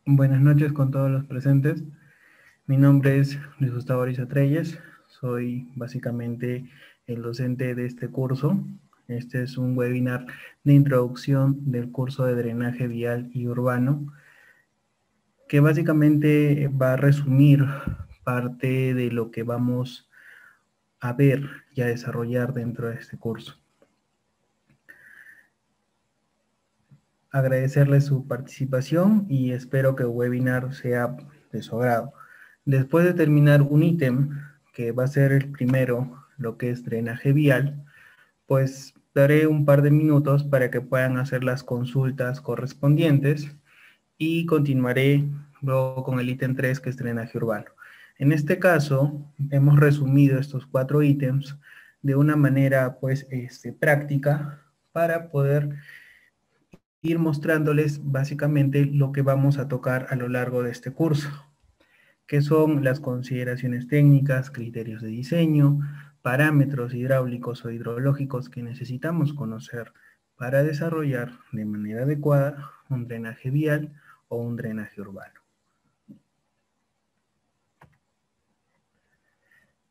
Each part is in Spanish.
Buenas noches con todos los presentes. Mi nombre es Luis Gustavo Ariza Treyes. Soy básicamente el docente de este curso. Este es un webinar de introducción del curso de drenaje vial y urbano, que básicamente va a resumir parte de lo que vamos a ver y a desarrollar dentro de este curso. Agradecerles su participación y espero que el webinar sea de su agrado. Después de terminar un ítem, que va a ser el primero, lo que es drenaje vial, pues daré un par de minutos para que puedan hacer las consultas correspondientes y continuaré luego con el ítem 3, que es drenaje urbano. En este caso, hemos resumido estos 4 ítems de una manera pues práctica para poder ir mostrándoles básicamente lo que vamos a tocar a lo largo de este curso, que son las consideraciones técnicas, criterios de diseño, parámetros hidráulicos o hidrológicos que necesitamos conocer para desarrollar de manera adecuada un drenaje vial o un drenaje urbano.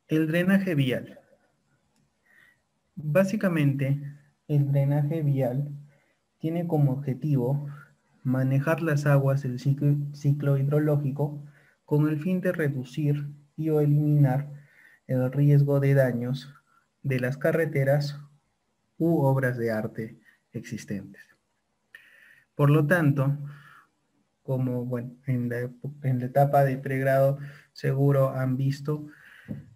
El drenaje vial. Básicamente, el drenaje vial tiene como objetivo manejar las aguas del ciclo hidrológico con el fin de reducir y o eliminar el riesgo de daños de las carreteras u obras de arte existentes. Por lo tanto, como bueno, en la etapa de pregrado seguro han visto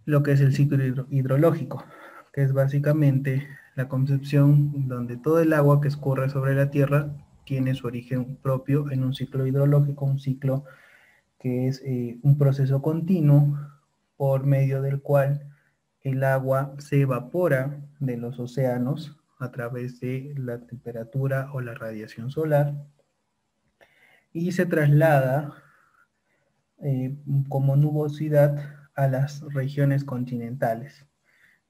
lo que es el ciclo hidrológico, que es básicamente la concepción donde todo el agua que escurre sobre la Tierra tiene su origen propio en un ciclo hidrológico, un ciclo que es un proceso continuo por medio del cual el agua se evapora de los océanos a través de la temperatura o la radiación solar y se traslada como nubosidad a las regiones continentales,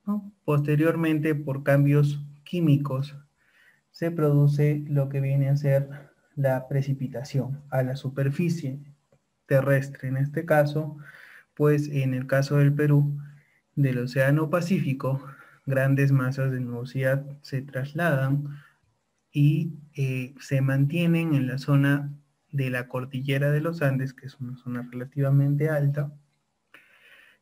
¿no? Posteriormente, por cambios químicos, se produce lo que viene a ser la precipitación a la superficie terrestre. En este caso, pues en el caso del Perú, del Océano Pacífico, grandes masas de nubosidad se trasladan y se mantienen en la zona de la cordillera de los Andes, que es una zona relativamente alta,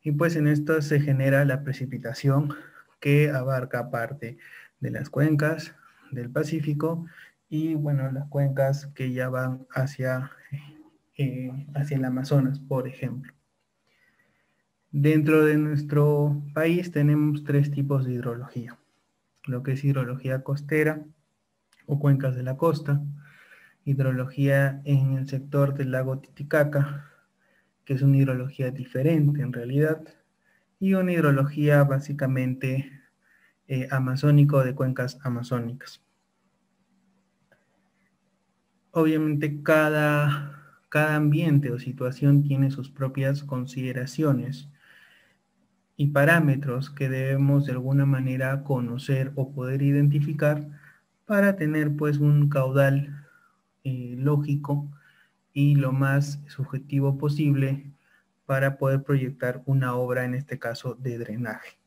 y pues en esto se genera la precipitación que abarca parte de las cuencas del Pacífico y bueno, las cuencas que ya van hacia el Amazonas, por ejemplo. Dentro de nuestro país tenemos 3 tipos de hidrología. Lo que es hidrología costera o cuencas de la costa, hidrología en el sector del lago Titicaca, que es una hidrología diferente en realidad, y una hidrología básicamente amazónico de cuencas amazónicas. Obviamente cada ambiente o situación tiene sus propias consideraciones y parámetros que debemos de alguna manera conocer o poder identificar para tener pues un caudal lógico y lo más subjetivo posible para poder proyectar una obra, en este caso de drenaje.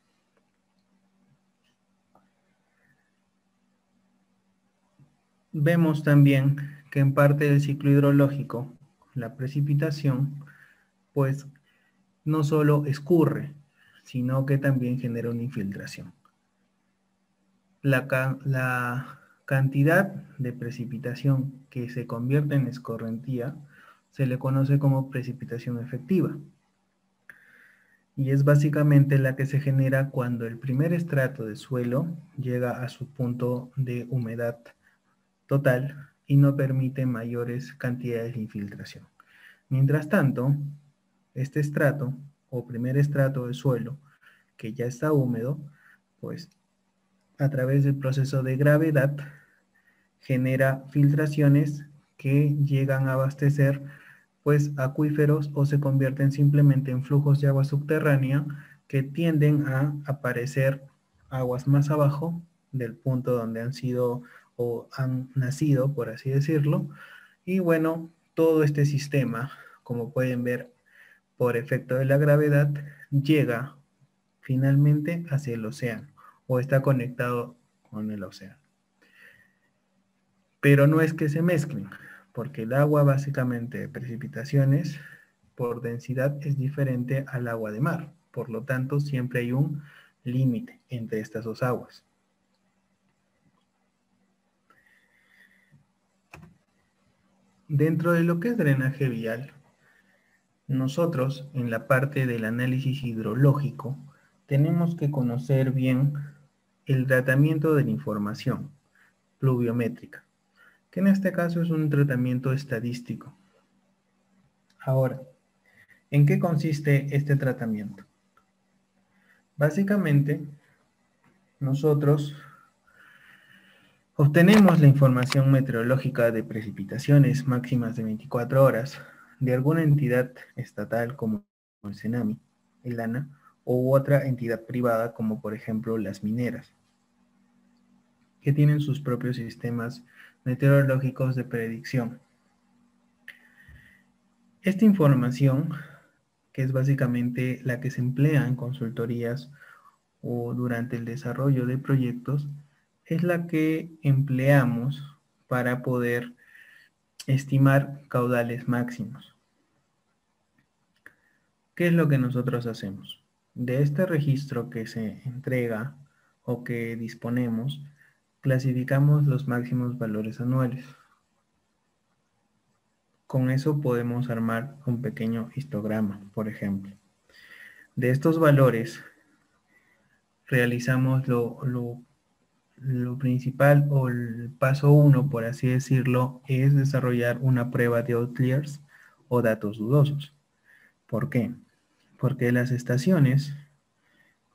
Vemos también que en parte del ciclo hidrológico, la precipitación, pues no solo escurre, sino que también genera una infiltración. La cantidad de precipitación que se convierte en escorrentía se le conoce como precipitación efectiva. Y es básicamente la que se genera cuando el primer estrato de suelo llega a su punto de humedad total y no permite mayores cantidades de infiltración. Mientras tanto, este estrato o primer estrato de suelo que ya está húmedo, pues a través del proceso de gravedad genera filtraciones que llegan a abastecer pues acuíferos o se convierten simplemente en flujos de agua subterránea que tienden a aparecer aguas más abajo del punto donde han sido o han nacido, por así decirlo. Y bueno, todo este sistema, como pueden ver, por efecto de la gravedad, llega finalmente hacia el océano o está conectado con el océano. Pero no es que se mezclen, porque el agua básicamente de precipitaciones por densidad es diferente al agua de mar. Por lo tanto, siempre hay un límite entre estas dos aguas. Dentro de lo que es drenaje vial, nosotros en la parte del análisis hidrológico tenemos que conocer bien el tratamiento de la información pluviométrica, que en este caso es un tratamiento estadístico. Ahora, ¿en qué consiste este tratamiento? Básicamente, nosotros obtenemos la información meteorológica de precipitaciones máximas de 24 horas de alguna entidad estatal como el CENAMI, el ANA, u otra entidad privada como por ejemplo las mineras, que tienen sus propios sistemas meteorológicos de predicción. Esta información, que es básicamente la que se emplea en consultorías o durante el desarrollo de proyectos, es la que empleamos para poder estimar caudales máximos. ¿Qué es lo que nosotros hacemos? De este registro que se entrega o que disponemos, clasificamos los máximos valores anuales. Con eso podemos armar un pequeño histograma, por ejemplo. De estos valores, realizamos lo principal o el paso 1, por así decirlo, es desarrollar una prueba de outliers o datos dudosos. ¿Por qué? Porque las estaciones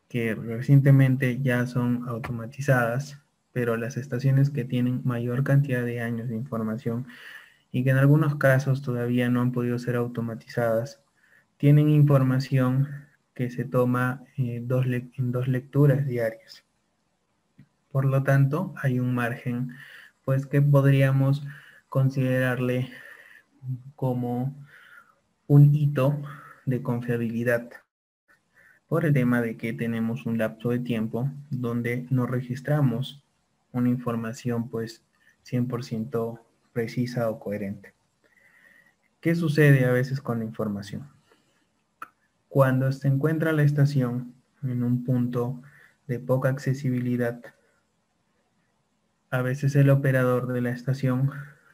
que recientemente ya son automatizadas, pero las estaciones que tienen mayor cantidad de años de información y que en algunos casos todavía no han podido ser automatizadas, tienen información que se toma en dos lecturas diarias. Por lo tanto, hay un margen pues que podríamos considerarle como un hito de confiabilidad por el tema de que tenemos un lapso de tiempo donde no registramos una información pues 100% precisa o coherente. ¿Qué sucede a veces con la información? Cuando se encuentra la estación en un punto de poca accesibilidad, a veces el operador de la estación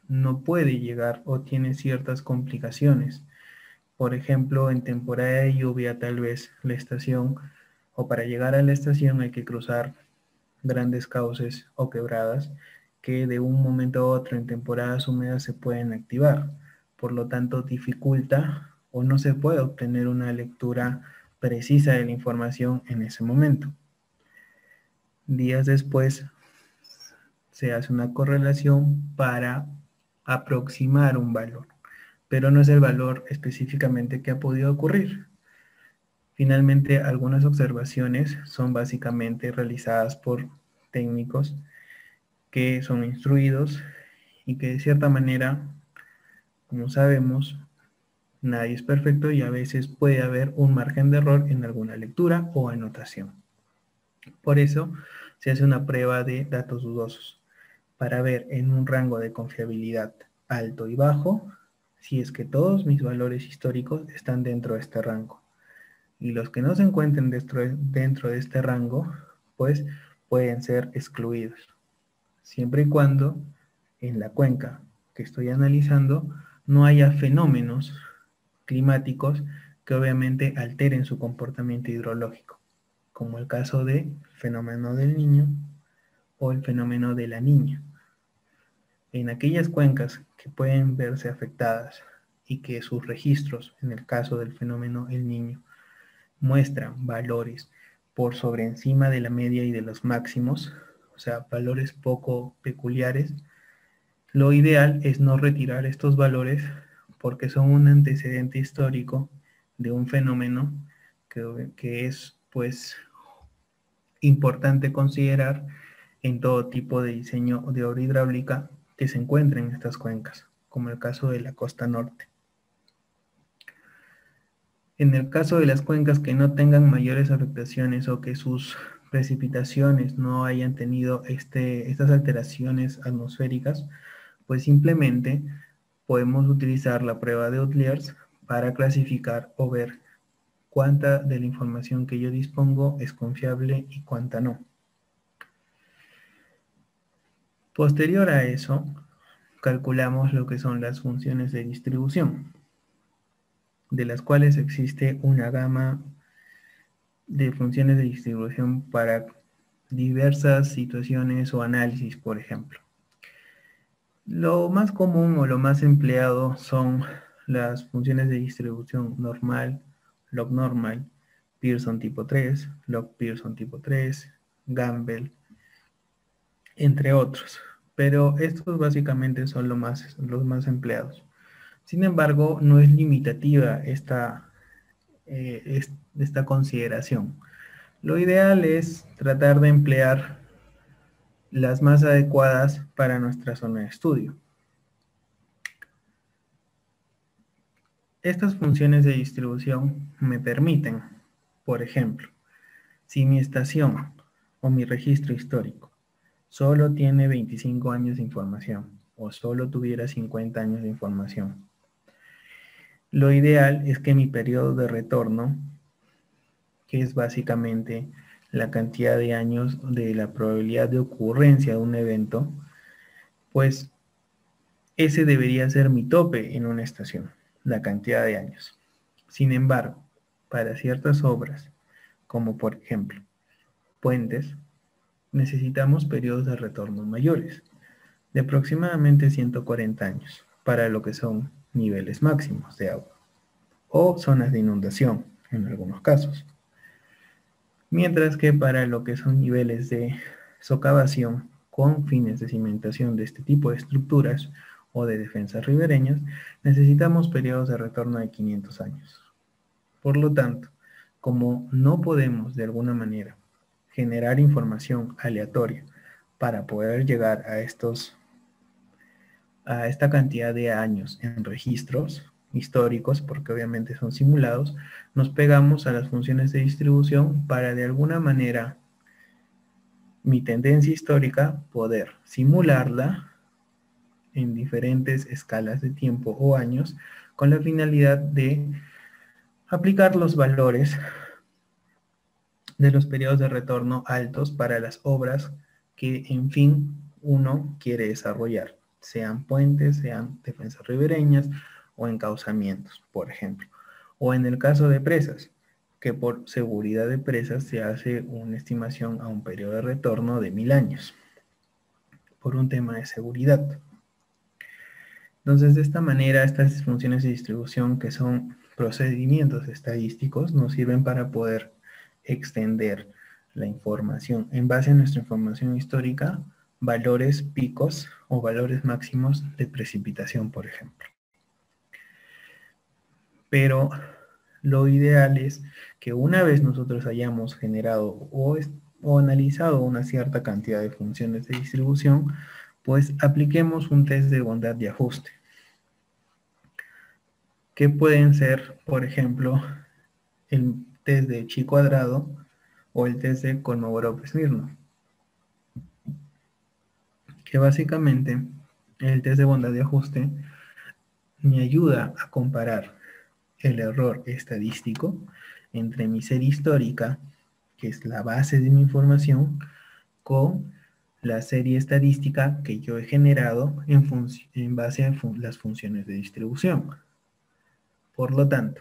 no puede llegar o tiene ciertas complicaciones. Por ejemplo, en temporada de lluvia, tal vez la estación, o para llegar a la estación hay que cruzar grandes cauces o quebradas que de un momento a otro en temporadas húmedas se pueden activar. Por lo tanto, dificulta o no se puede obtener una lectura precisa de la información en ese momento. Días después se hace una correlación para aproximar un valor, pero no es el valor específicamente que ha podido ocurrir. Finalmente, algunas observaciones son básicamente realizadas por técnicos que son instruidos y que de cierta manera, como sabemos, nadie es perfecto y a veces puede haber un margen de error en alguna lectura o anotación. Por eso se hace una prueba de datos dudosos para ver en un rango de confiabilidad alto y bajo si es que todos mis valores históricos están dentro de este rango. Y los que no se encuentren dentro de este rango, pues pueden ser excluidos. Siempre y cuando en la cuenca que estoy analizando no haya fenómenos climáticos que obviamente alteren su comportamiento hidrológico, como el caso del fenómeno del Niño o el fenómeno de la Niña. En aquellas cuencas que pueden verse afectadas y que sus registros, en el caso del fenómeno El Niño, muestran valores por sobre encima de la media y de los máximos, o sea, valores poco peculiares, lo ideal es no retirar estos valores porque son un antecedente histórico de un fenómeno que es pues importante considerar en todo tipo de diseño de obra hidráulica que se encuentra en estas cuencas. como el caso de la costa norte. En el caso de las cuencas que no tengan mayores afectaciones o que sus precipitaciones no hayan tenido estas alteraciones atmosféricas, pues simplemente podemos utilizar la prueba de Outliers para clasificar o ver cuánta de la información que yo dispongo es confiable y cuánta no. Posterior a eso, calculamos lo que son las funciones de distribución, de las cuales existe una gama de funciones de distribución para diversas situaciones o análisis, por ejemplo. Lo más común o lo más empleado son las funciones de distribución normal, log normal, Pearson tipo 3, log Pearson tipo 3, Gamble, entre otros. Pero estos básicamente son los más empleados. Sin embargo, no es limitativa esta consideración. Lo ideal es tratar de emplear las más adecuadas para nuestra zona de estudio. Estas funciones de distribución me permiten, por ejemplo, si mi estación o mi registro histórico solo tiene 25 años de información o solo tuviera 50 años de información, lo ideal es que mi periodo de retorno, que es básicamente la cantidad de años de la probabilidad de ocurrencia de un evento, pues ese debería ser mi tope en una estación, la cantidad de años. Sin embargo, para ciertas obras, como por ejemplo puentes, necesitamos periodos de retorno mayores, de aproximadamente 140 años, para lo que son niveles máximos de agua, o zonas de inundación, en algunos casos. Mientras que para lo que son niveles de socavación con fines de cimentación de este tipo de estructuras o de defensas ribereñas, necesitamos periodos de retorno de 500 años. Por lo tanto, como no podemos de alguna manera generar información aleatoria para poder llegar a esta cantidad de años en registros históricos, porque obviamente son simulados, nos pegamos a las funciones de distribución para de alguna manera mi tendencia histórica poder simularla en diferentes escalas de tiempo o años con la finalidad de aplicar los valores de los periodos de retorno altos para las obras que en fin uno quiere desarrollar, sean puentes, sean defensas ribereñas o encauzamientos, por ejemplo. O en el caso de presas, que por seguridad de presas se hace una estimación a un periodo de retorno de 1000 años, por un tema de seguridad. Entonces, de esta manera, estas funciones de distribución, que son procedimientos estadísticos, nos sirven para poder extender la información en base a nuestra información histórica, valores picos o valores máximos de precipitación, por ejemplo. Pero lo ideal es que una vez nosotros hayamos generado o analizado una cierta cantidad de funciones de distribución, pues apliquemos un test de bondad de ajuste, que pueden ser, por ejemplo, el test de chi cuadrado o el test de Kolmogorov-Smirnov, que básicamente el test de bondad de ajuste me ayuda a comparar el error estadístico entre mi serie histórica, que es la base de mi información, con la serie estadística que yo he generado en base a las funciones de distribución. Por lo tanto,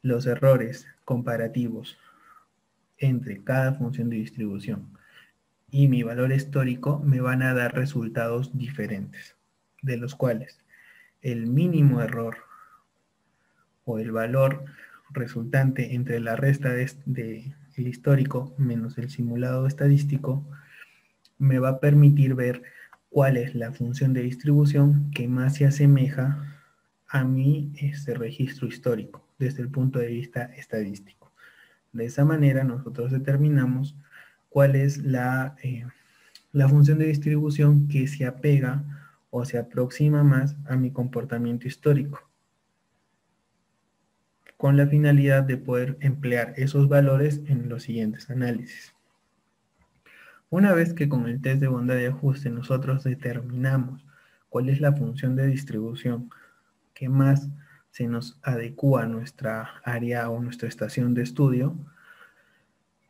los errores comparativos entre cada función de distribución y mi valor histórico me van a dar resultados diferentes, de los cuales el mínimo error o el valor resultante entre la resta de el histórico menos el simulado estadístico me va a permitir ver cuál es la función de distribución que más se asemeja a mi registro histórico desde el punto de vista estadístico. De esa manera nosotros determinamos cuál es la función de distribución que se apega o se aproxima más a mi comportamiento histórico, con la finalidad de poder emplear esos valores en los siguientes análisis. Una vez que con el test de bondad y ajuste nosotros determinamos cuál es la función de distribución que más se nos adecua a nuestra área o nuestra estación de estudio,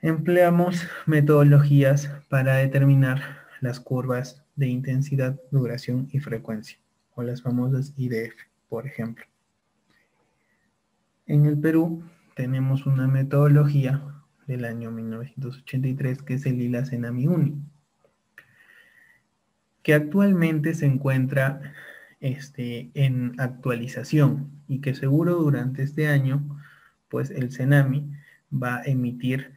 empleamos metodologías para determinar las curvas de intensidad, duración y frecuencia, o las famosas IDF, por ejemplo. En el Perú tenemos una metodología del año 1983 que es el ILA-CENAMI-UNI, que actualmente se encuentra en actualización y que seguro durante este año, pues el CENAMI va a emitir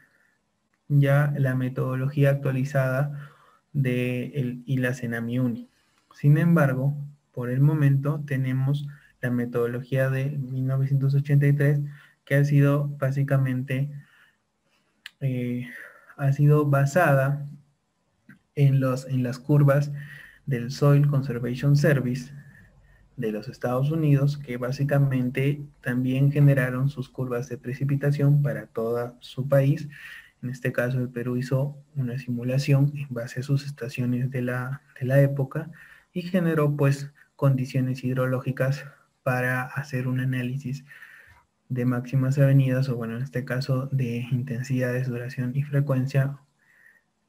ya la metodología actualizada del ILA-CENAMI-UNI. Sin embargo, por el momento tenemos la metodología de 1983 que ha sido básicamente ha sido basada en las curvas del Soil Conservation Service de los Estados Unidos, que básicamente también generaron sus curvas de precipitación para todo su país. En este caso, el Perú hizo una simulación en base a sus estaciones de la época y generó pues condiciones hidrológicas para hacer un análisis de máximas avenidas, o bueno, en este caso de intensidades, duración y frecuencia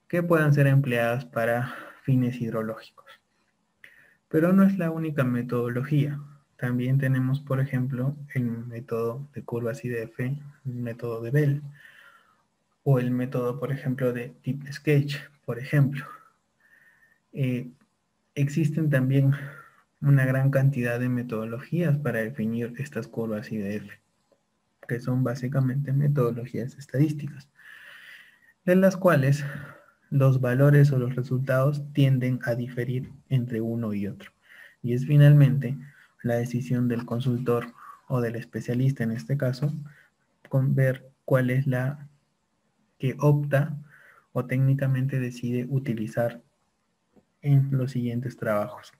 que puedan ser empleadas para fines hidrológicos. Pero no es la única metodología. También tenemos, por ejemplo, el método de curvas IDF, el método de Bell, o el método, por ejemplo, de Tip Sketch, por ejemplo. Existen también una gran cantidad de metodologías para definir estas curvas IDF, que son básicamente metodologías estadísticas, de las cuales los valores o los resultados tienden a diferir entre uno y otro. Y es finalmente la decisión del consultor o del especialista en este caso, con ver cuál es la que opta o técnicamente decide utilizar en los siguientes trabajos.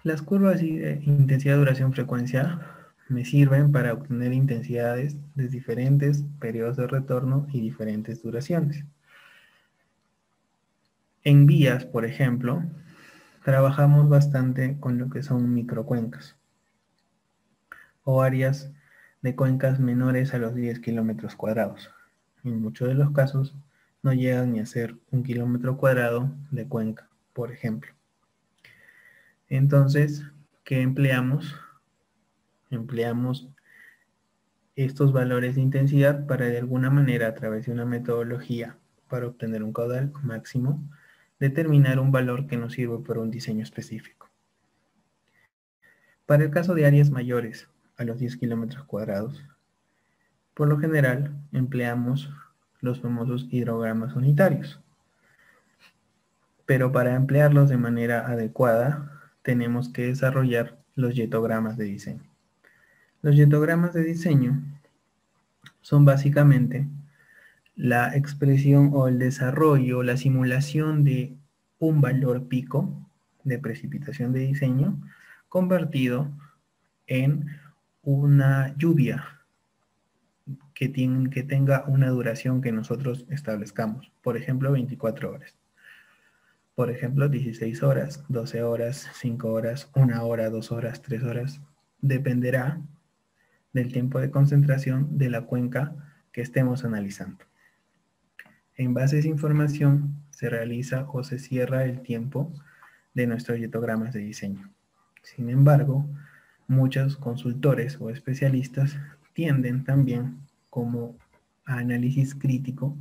Las curvas de intensidad, duración, frecuencia me sirven para obtener intensidades de diferentes periodos de retorno y diferentes duraciones. En vías, por ejemplo, trabajamos bastante con lo que son microcuencas o áreas de cuencas menores a los 10 kilómetros cuadrados. En muchos de los casos no llegan ni a ser 1 kilómetro cuadrado de cuenca, por ejemplo. Entonces, ¿qué empleamos? Empleamos estos valores de intensidad para de alguna manera, a través de una metodología para obtener un caudal máximo, determinar un valor que nos sirve para un diseño específico. Para el caso de áreas mayores a los 10 kilómetros cuadrados, por lo general empleamos los famosos hidrogramas unitarios. Pero para emplearlos de manera adecuada, tenemos que desarrollar los yetogramas de diseño. Los yetogramas de diseño son básicamente la expresión o el desarrollo, la simulación de un valor pico de precipitación de diseño convertido en una lluvia que tenga una duración que nosotros establezcamos, por ejemplo 24 horas. Por ejemplo 16 horas, 12 horas, 5 horas, 1 hora, 2 horas, 3 horas. Dependerá del tiempo de concentración de la cuenca que estemos analizando. En base a esa información se realiza o se cierra el tiempo de nuestros yetogramas de diseño. Sin embargo, muchos consultores o especialistas tienden también, como análisis crítico,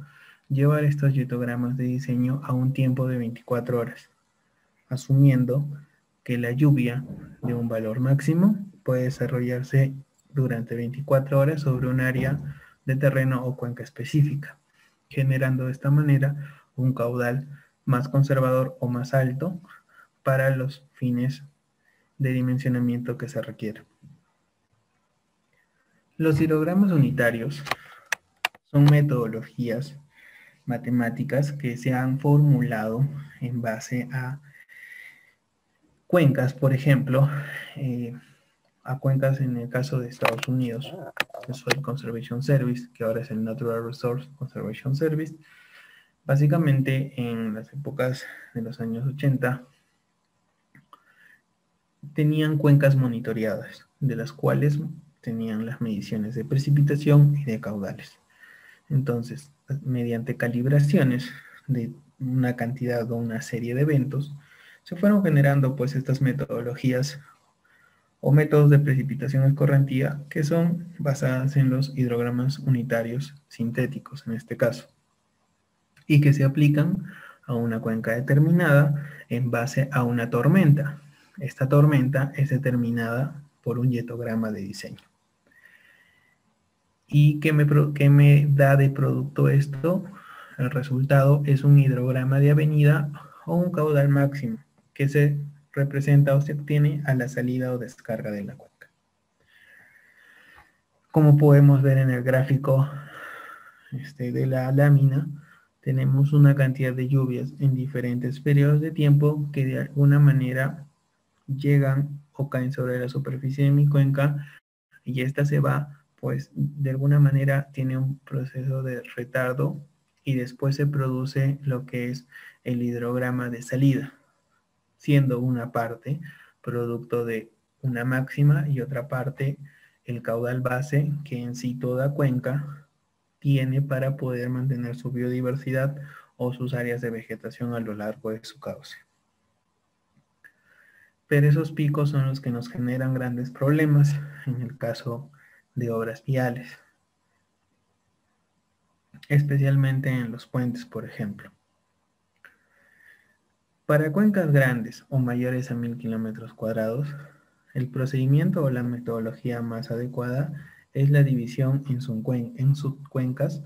llevar estos yetogramas de diseño a un tiempo de 24 horas, asumiendo que la lluvia de un valor máximo puede desarrollarse durante 24 horas sobre un área de terreno o cuenca específica, generando de esta manera un caudal más conservador o más alto para los fines de dimensionamiento que se requiere. Los hilogramas unitarios son metodologías matemáticas que se han formulado en base a cuencas, por ejemplo, a cuencas en el caso de Estados Unidos, el Soil Conservation Service, que ahora es el Natural Resource Conservation Service. Básicamente, en las épocas de los años 80, tenían cuencas monitoreadas, de las cuales tenían las mediciones de precipitación y de caudales. Entonces, mediante calibraciones de una cantidad o una serie de eventos, se fueron generando pues estas metodologías o métodos de precipitación escorrentía que son basadas en los hidrogramas unitarios sintéticos en este caso, y que se aplican a una cuenca determinada en base a una tormenta. Esta tormenta es determinada por un yetograma de diseño. ¿Y qué me da de producto esto? El resultado es un hidrograma de avenida o un caudal máximo que se representa o se obtiene a la salida o descarga de la cuenca. Como podemos ver en el gráfico de la lámina, tenemos una cantidad de lluvias en diferentes periodos de tiempo que de alguna manera llegan o caen sobre la superficie de mi cuenca, y esta se va, pues de alguna manera tiene un proceso de retardo y después se produce lo que es el hidrograma de salida, siendo una parte producto de una máxima y otra parte el caudal base que en sí toda cuenca tiene para poder mantener su biodiversidad o sus áreas de vegetación a lo largo de su cauce. Pero esos picos son los que nos generan grandes problemas en el caso de obras viales, especialmente en los puentes, por ejemplo. Para cuencas grandes o mayores a 1000 kilómetros cuadrados, el procedimiento o la metodología más adecuada es la división en subcuencas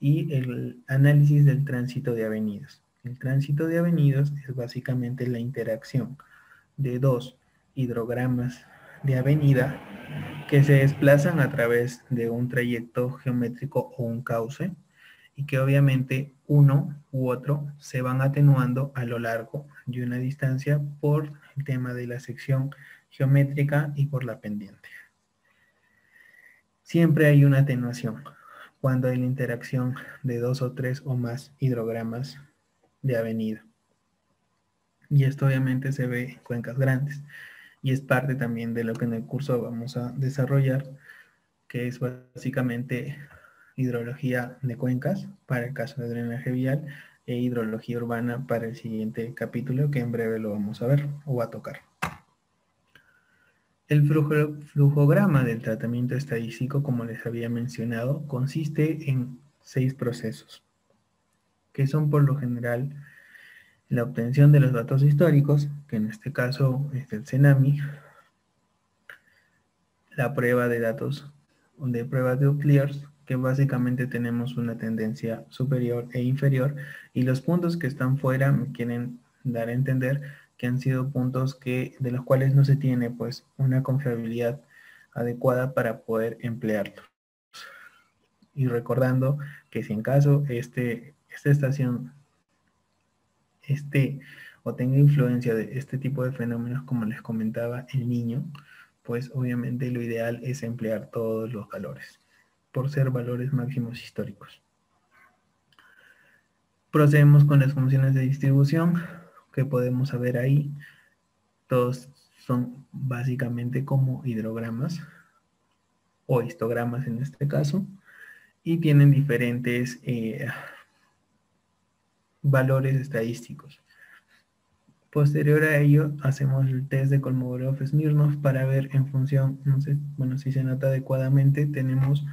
y el análisis del tránsito de avenidas. El tránsito de avenidas es básicamente la interacción de dos hidrogramas de avenida que se desplazan a través de un trayecto geométrico o un cauce, y que obviamente uno u otro se van atenuando a lo largo de una distancia por el tema de la sección geométrica y por la pendiente. Siempre hay una atenuación cuando hay la interacción de dos o tres o más hidrogramas de avenida. Y esto obviamente se ve en cuencas grandes y es parte también de lo que en el curso vamos a desarrollar, que es básicamente hidrología de cuencas para el caso de drenaje vial e hidrología urbana para el siguiente capítulo, que en breve lo vamos a ver o a tocar. El flujograma del tratamiento estadístico, como les había mencionado, consiste en 6 procesos, que son por lo general la obtención de los datos históricos, que en este caso es el CENAMI, la prueba de datos de pruebas de Outliers, que básicamente tenemos una tendencia superior e inferior, y los puntos que están fuera me quieren dar a entender que han sido puntos de los cuales no se tiene pues una confiabilidad adecuada para poder emplearlos. Y recordando que si en caso esta estación o tenga influencia de este tipo de fenómenos, como les comentaba, el niño, pues obviamente lo ideal es emplear todos los valores, por ser valores máximos históricos. Procedemos con las funciones de distribución que podemos ver ahí. Todos son básicamente como hidrogramas o histogramas en este caso, y tienen diferentes valores estadísticos. Posterior a ello, hacemos el test de Kolmogorov-Smirnov para ver en función, no sé, bueno, si se nota adecuadamente, tenemos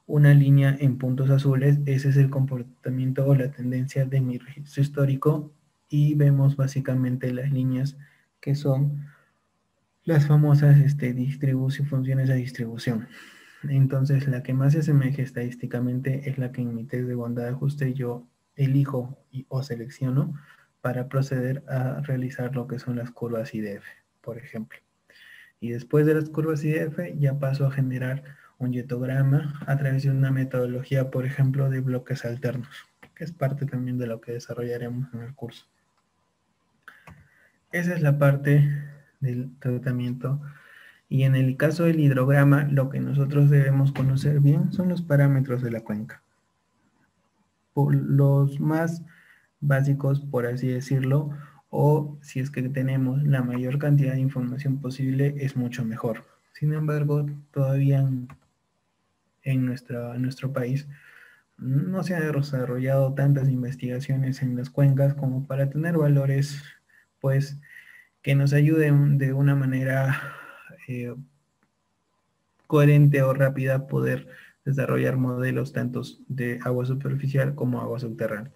una línea en puntos azules, ese es el comportamiento o la tendencia de mi registro histórico, y vemos básicamente las líneas que son las famosas funciones de distribución. Entonces, la que más se asemeja estadísticamente es la que en mi test de bondad de ajuste yo elijo o selecciono para proceder a realizar lo que son las curvas IDF, por ejemplo. Y después de las curvas IDF ya paso a generar un yetograma a través de una metodología, por ejemplo, de bloques alternos, que es parte también de lo que desarrollaremos en el curso. Esa es la parte del tratamiento. Y en el caso del hidrograma, lo que nosotros debemos conocer bien son los parámetros de la cuenca. Por los más básicos, por así decirlo, o si es que tenemos la mayor cantidad de información posible, es mucho mejor. Sin embargo, todavía en nuestro país no se han desarrollado tantas investigaciones en las cuencas como para tener valores, pues, que nos ayuden de una manera eh, coherente o rápida a poder desarrollar modelos tanto de agua superficial como agua subterránea.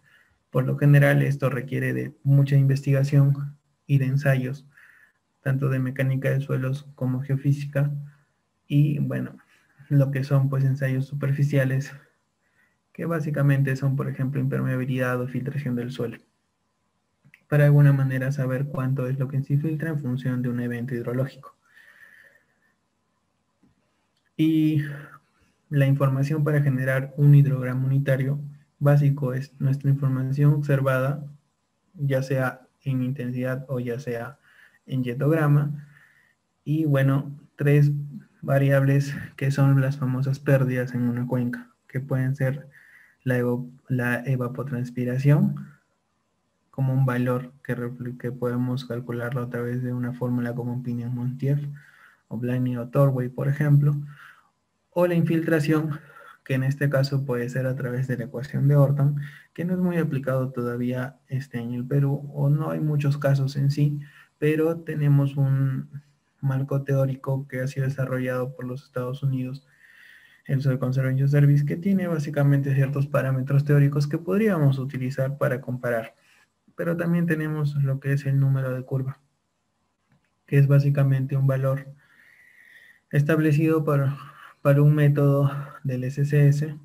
Por lo general, esto requiere de mucha investigación y de ensayos, tanto de mecánica de suelos como geofísica, y bueno, lo que son pues ensayos superficiales, que básicamente son, por ejemplo, impermeabilidad o filtración del suelo, para de alguna manera saber cuánto es lo que se filtra en función de un evento hidrológico. Y la información para generar un hidrograma unitario básico es nuestra información observada, ya sea en intensidad o ya sea en yetograma, y bueno, tres variables que son las famosas pérdidas en una cuenca, que pueden ser la evapotranspiración, como un valor que podemos calcularlo a través de una fórmula como Pinion-Montiel o Blaney o Torway, por ejemplo, o la infiltración, que en este caso puede ser a través de la ecuación de Orton, que no es muy aplicado todavía en el Perú, o no hay muchos casos en sí, pero tenemos un marco teórico que ha sido desarrollado por los Estados Unidos, el Soil Conservation Service, que tiene básicamente ciertos parámetros teóricos que podríamos utilizar para comparar. Pero también tenemos lo que es el número de curva, que es básicamente un valor establecido para un método del SCS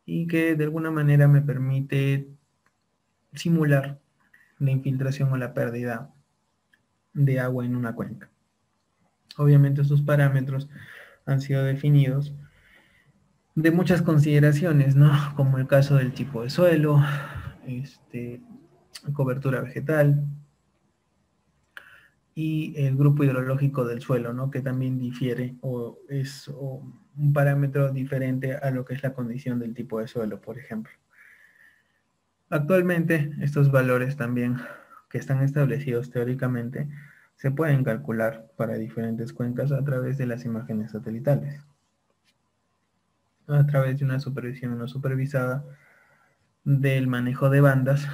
y que de alguna manera me permite simular la infiltración o la pérdida de agua en una cuenca. Obviamente estos parámetros han sido definidos de muchas consideraciones, ¿no? Como el caso del tipo de suelo, cobertura vegetal y el grupo hidrológico del suelo, ¿no? Que también difiere o es un parámetro diferente a lo que es la condición del tipo de suelo, por ejemplo. Actualmente, estos valores también que están establecidos teóricamente se pueden calcular para diferentes cuencas a través de las imágenes satelitales, a través de una supervisión no supervisada del manejo de bandas,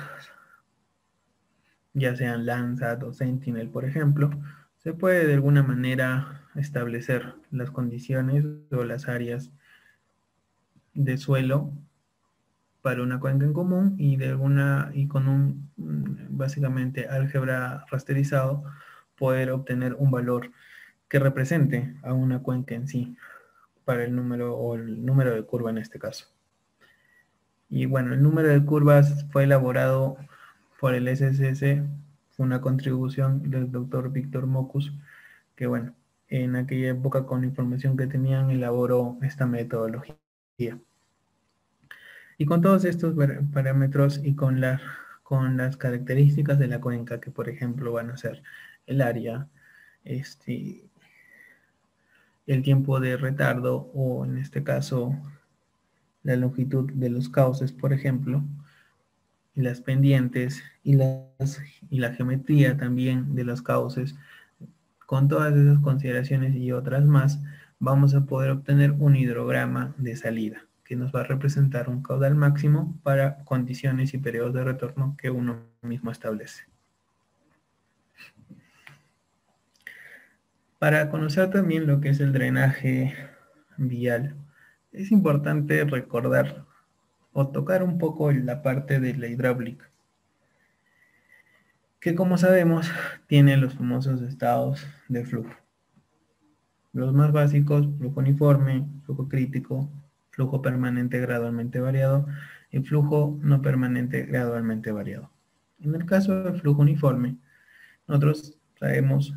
ya sean Landsat o Sentinel, por ejemplo. Se puede de alguna manera establecer las condiciones o las áreas de suelo para una cuenca en común y con un básicamente álgebra rasterizado poder obtener un valor que represente a una cuenca en sí para el número o el número de curva en este caso. Y bueno, el número de curvas fue elaborado por el SSS, fue una contribución del doctor Víctor Mocus, que bueno, en aquella época con la información que tenían elaboró esta metodología. Y con todos estos parámetros y con las características de la cuenca, que por ejemplo van a ser el área, el tiempo de retardo o en este caso la longitud de los cauces, por ejemplo, y las pendientes y la geometría también de los cauces, con todas esas consideraciones y otras más, vamos a poder obtener un hidrograma de salida que nos va a representar un caudal máximo para condiciones y periodos de retorno que uno mismo establece. Para conocer también lo que es el drenaje vial, es importante recordar o tocar un poco la parte de la hidráulica, que como sabemos tiene los famosos estados de flujo. Los más básicos: flujo uniforme, flujo crítico, flujo permanente gradualmente variado y flujo no permanente gradualmente variado. En el caso del flujo uniforme, nosotros sabemos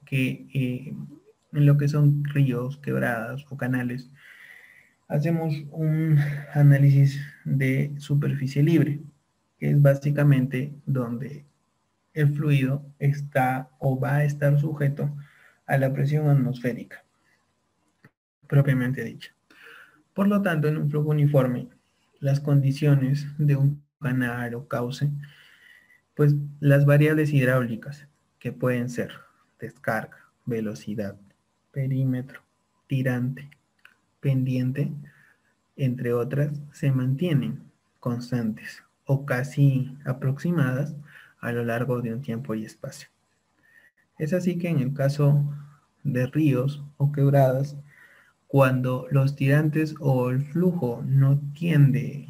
que en lo que son ríos, quebradas o canales, hacemos un análisis de superficie libre, que es básicamente donde el fluido está o va a estar sujeto a la presión atmosférica, propiamente dicha. Por lo tanto, en un flujo uniforme, las condiciones de un canal o cauce, pues las variables hidráulicas, que pueden ser descarga, velocidad, perímetro, tirante, pendiente, entre otras, se mantienen constantes o casi aproximadas a lo largo de un tiempo y espacio. Es así que en el caso de ríos o quebradas, cuando los tirantes o el flujo no tiene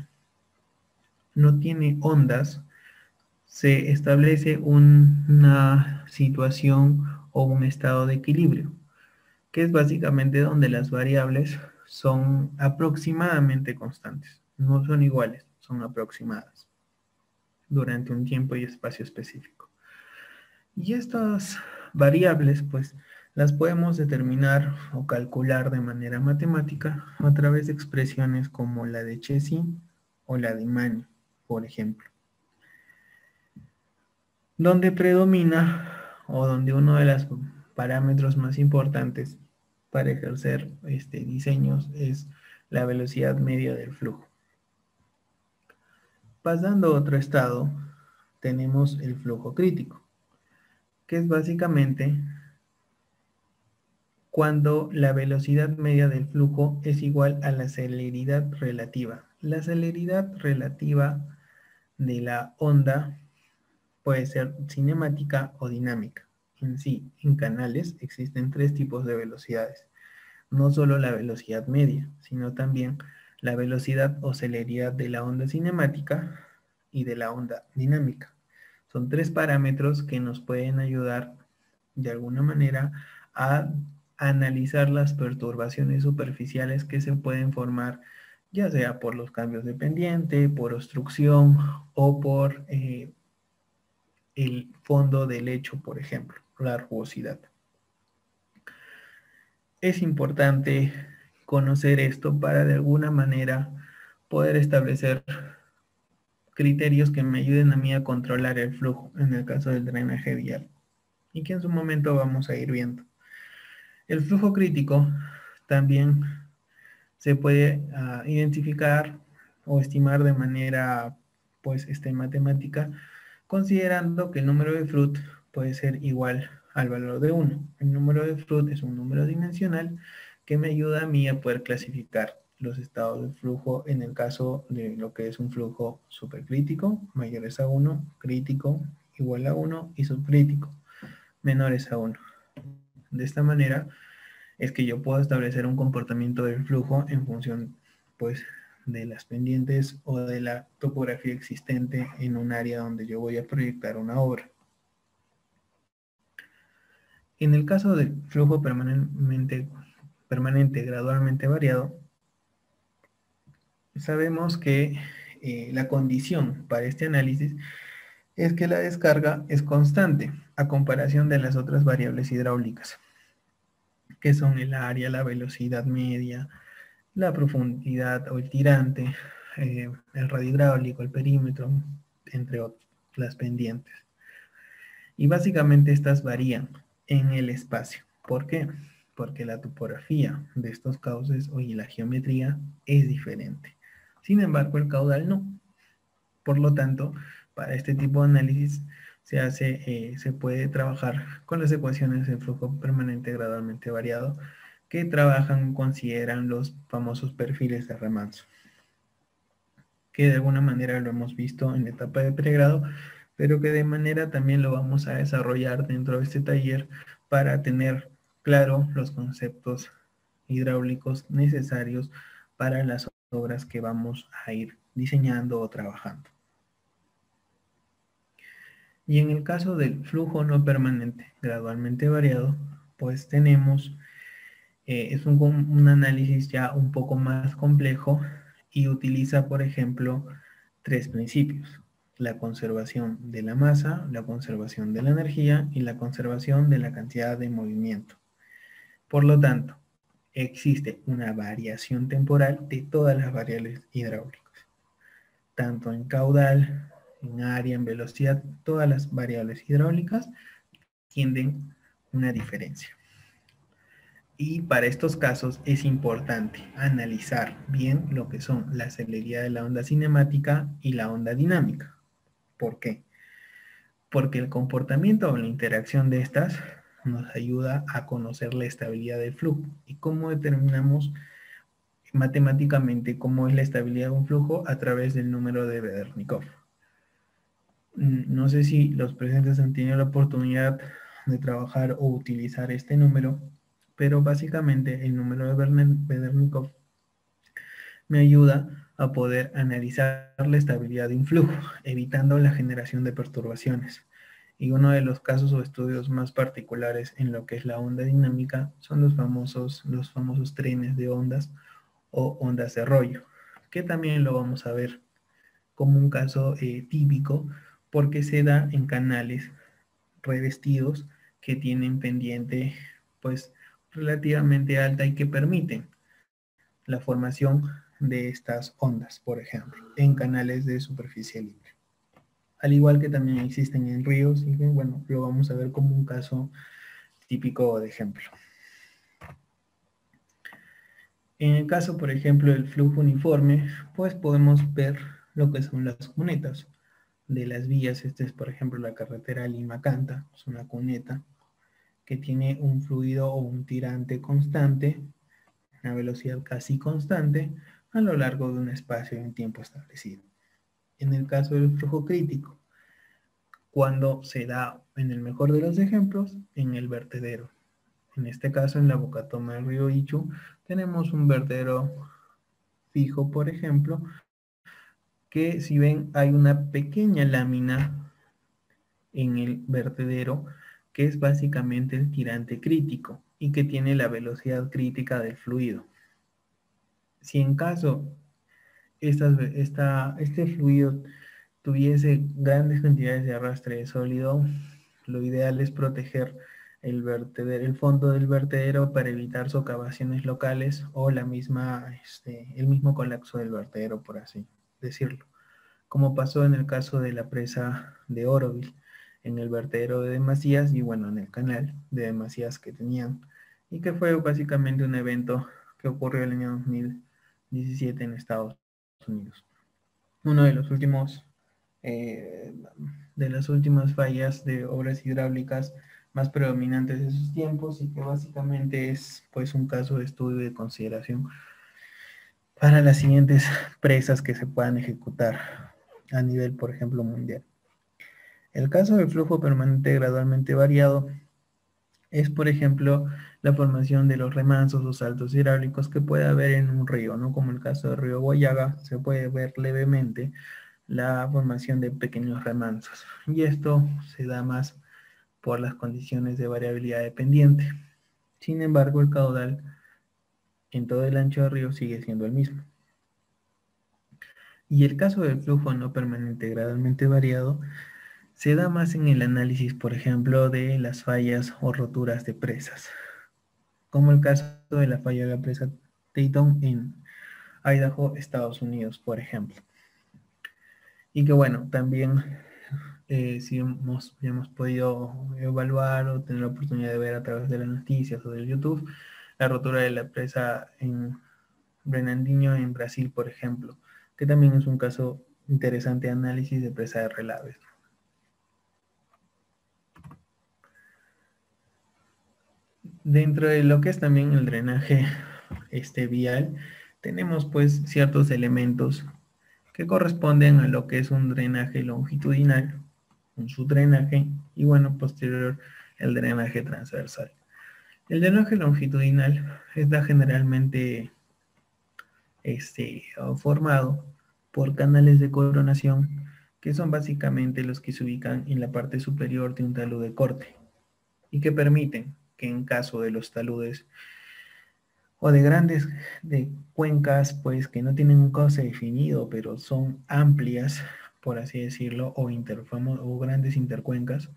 ondas, se establece una situación o un estado de equilibrio, que es básicamente donde las variables son aproximadamente constantes. No son iguales, son aproximadas durante un tiempo y espacio específico. Y estas variables, pues, las podemos determinar o calcular de manera matemática a través de expresiones como la de Chezy o la de Mani, por ejemplo, donde predomina o donde uno de los parámetros más importantes para ejercer diseños es la velocidad media del flujo. Pasando a otro estado, tenemos el flujo crítico, que es básicamente cuando la velocidad media del flujo es igual a la celeridad relativa. La celeridad relativa de la onda puede ser cinemática o dinámica. En sí, en canales existen tres tipos de velocidades. No solo la velocidad media, sino también la velocidad o celeridad de la onda cinemática y de la onda dinámica. Son tres parámetros que nos pueden ayudar de alguna manera a analizar las perturbaciones superficiales que se pueden formar, ya sea por los cambios de pendiente, por obstrucción o por el fondo del lecho, por ejemplo, la rugosidad. Es importante conocer esto para de alguna manera poder establecer criterios que me ayuden a mí a controlar el flujo en el caso del drenaje vial y que en su momento vamos a ir viendo. El flujo crítico también se puede identificar o estimar de manera pues matemática, considerando que el número de Froude puede ser igual al valor de 1. El número de Froude es un número dimensional que me ayuda a mí a poder clasificar los estados de flujo en el caso de lo que es un flujo supercrítico, mayores a 1, crítico, igual a 1 y subcrítico, menores a 1. De esta manera es que yo puedo establecer un comportamiento del flujo en función, pues, de las pendientes o de la topografía existente en un área donde yo voy a proyectar una obra. En el caso del flujo permanente gradualmente variado, sabemos que la condición para este análisis es que la descarga es constante a comparación de las otras variables hidráulicas, que son el área, la velocidad media, la profundidad o el tirante, el radio hidráulico, el perímetro, entre otros, las pendientes. Y básicamente estas varían en el espacio. ¿Por qué? Porque la topografía de estos cauces y la geometría es diferente. Sin embargo, el caudal no. Por lo tanto, para este tipo de análisis se puede trabajar con las ecuaciones de flujo permanente gradualmente variado que consideran los famosos perfiles de remanso, que de alguna manera lo hemos visto en la etapa de pregrado, pero que de manera también lo vamos a desarrollar dentro de este taller para tener claro los conceptos hidráulicos necesarios para las obras que vamos a ir diseñando o trabajando. Y en el caso del flujo no permanente gradualmente variado, pues tenemos, es un análisis ya un poco más complejo y utiliza, por ejemplo, tres principios: la conservación de la masa, la conservación de la energía y la conservación de la cantidad de movimiento. Por lo tanto, existe una variación temporal de todas las variables hidráulicas, tanto en caudal en área, en velocidad, todas las variables hidráulicas tienen una diferencia. Y para estos casos es importante analizar bien lo que son la celeridad de la onda cinemática y la onda dinámica. ¿Por qué? Porque el comportamiento o la interacción de estas nos ayuda a conocer la estabilidad del flujo y cómo determinamos matemáticamente cómo es la estabilidad de un flujo a través del número de Bedernikov. No sé si los presentes han tenido la oportunidad de trabajar o utilizar este número, pero básicamente el número de Bedernikov me ayuda a poder analizar la estabilidad de un flujo, evitando la generación de perturbaciones. Y uno de los casos o estudios más particulares en lo que es la onda dinámica son los famosos trenes de ondas o ondas de rollo, que también lo vamos a ver como un caso típico porque se da en canales revestidos que tienen pendiente pues relativamente alta y que permiten la formación de estas ondas, por ejemplo, en canales de superficie libre. Al igual que también existen en ríos y que, bueno, lo vamos a ver como un caso típico de ejemplo. En el caso, por ejemplo, del flujo uniforme, pues podemos ver lo que son las cunetas de las vías. Esta es, por ejemplo, la carretera Lima-Canta, es una cuneta que tiene un fluido o un tirante constante, una velocidad casi constante, a lo largo de un espacio y un tiempo establecido. En el caso del flujo crítico, cuando se da, en el mejor de los ejemplos, en el vertedero. En este caso, en la bocatoma del río Ichu, tenemos un vertedero fijo, por ejemplo, que si ven hay una pequeña lámina en el vertedero que es básicamente el tirante crítico y que tiene la velocidad crítica del fluido. Si en caso este fluido tuviese grandes cantidades de arrastre de sólido, lo ideal es proteger el fondo del vertedero para evitar socavaciones locales o el mismo colapso del vertedero, por así decirlo, como pasó en el caso de la presa de Oroville, en el vertedero de Demasías y bueno, en el canal de Demasías que tenían, y que fue básicamente un evento que ocurrió el año 2017 en Estados Unidos. Uno eh, de las últimas fallas de obras hidráulicas más predominantes de sus tiempos y que básicamente es pues un caso de estudio y de consideración para las siguientes presas que se puedan ejecutar a nivel, por ejemplo, mundial. El caso del flujo permanente gradualmente variado es, por ejemplo, la formación de los remansos o saltos hidráulicos que puede haber en un río, ¿no? Como el caso del río Guayaga, se puede ver levemente la formación de pequeños remansos. Y esto se da más por las condiciones de variabilidad dependiente. Sin embargo, el caudal en todo el ancho del río sigue siendo el mismo. Y el caso del flujo no permanente gradualmente variado se da más en el análisis, por ejemplo, de las fallas o roturas de presas, como el caso de la falla de la presa Teton en Idaho, Estados Unidos, por ejemplo. Y que bueno, también si hemos podido evaluar o tener la oportunidad de ver a través de las noticias o del YouTube, la rotura de la presa en Brenandinho en Brasil, por ejemplo, que también es un caso interesante de análisis de presa de relaves. Dentro de lo que es también el drenaje vial, tenemos pues ciertos elementos que corresponden a lo que es un drenaje longitudinal, un subdrenaje y bueno, posterior el drenaje transversal. El drenaje longitudinal está generalmente formado por canales de coronación que son básicamente los que se ubican en la parte superior de un talud de corte y que permiten que en caso de los taludes o de grandes cuencas, pues que no tienen un cauce definido, pero son amplias, por así decirlo, o grandes intercuencas,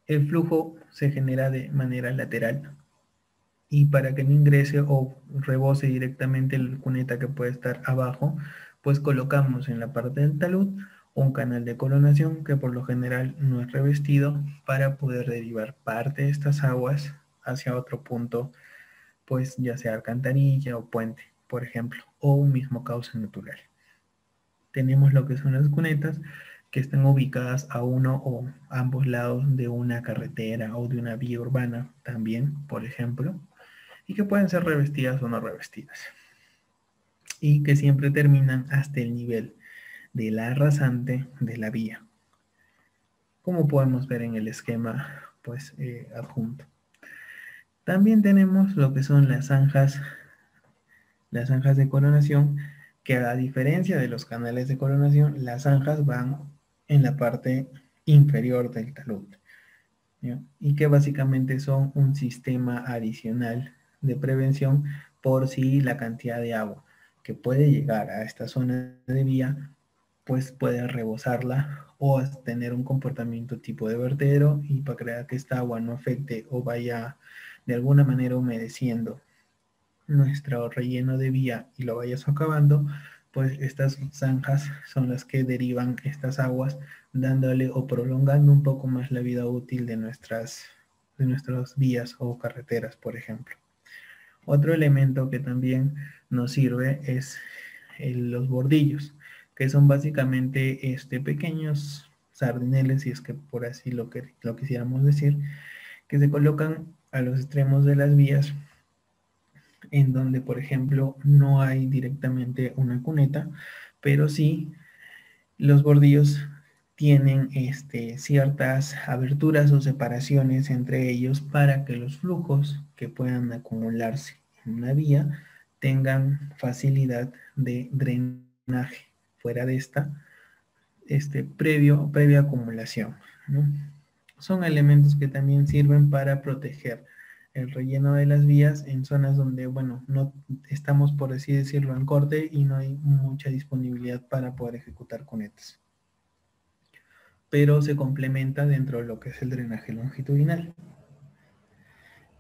el flujo se genera de manera lateral y para que no ingrese o rebose directamente el cuneta que puede estar abajo, pues colocamos en la parte del talud un canal de coronación que por lo general no es revestido para poder derivar parte de estas aguas hacia otro punto, pues ya sea alcantarilla o puente, por ejemplo, o un mismo cauce natural. Tenemos lo que son las cunetas, que están ubicadas a uno o ambos lados de una carretera o de una vía urbana también, por ejemplo, y que pueden ser revestidas o no revestidas, y que siempre terminan hasta el nivel de la rasante de la vía, como podemos ver en el esquema pues adjunto. También tenemos lo que son las zanjas de coronación, que a diferencia de los canales de coronación, las zanjas van en la parte inferior del talud, ¿ya? Y que básicamente son un sistema adicional de prevención por si la cantidad de agua que puede llegar a esta zona de vía pues puede rebosarla o tener un comportamiento tipo de vertedero, y para crear que esta agua no afecte o vaya de alguna manera humedeciendo nuestro relleno de vía y lo vaya socavando, pues estas zanjas son las que derivan estas aguas, dándole o prolongando un poco más la vida útil de nuestras vías o carreteras, por ejemplo. Otro elemento que también nos sirve es los bordillos, que son básicamente pequeños sardineles, si es que por así lo quisiéramos decir, que se colocan a los extremos de las vías, en donde, por ejemplo, no hay directamente una cuneta, pero sí los bordillos tienen ciertas aberturas o separaciones entre ellos para que los flujos que puedan acumularse en una vía tengan facilidad de drenaje fuera de esta previa acumulación, ¿no? Son elementos que también sirven para proteger el relleno de las vías en zonas donde, bueno, no estamos, por así decirlo, en corte y no hay mucha disponibilidad para poder ejecutar cunetas, pero se complementa dentro de lo que es el drenaje longitudinal.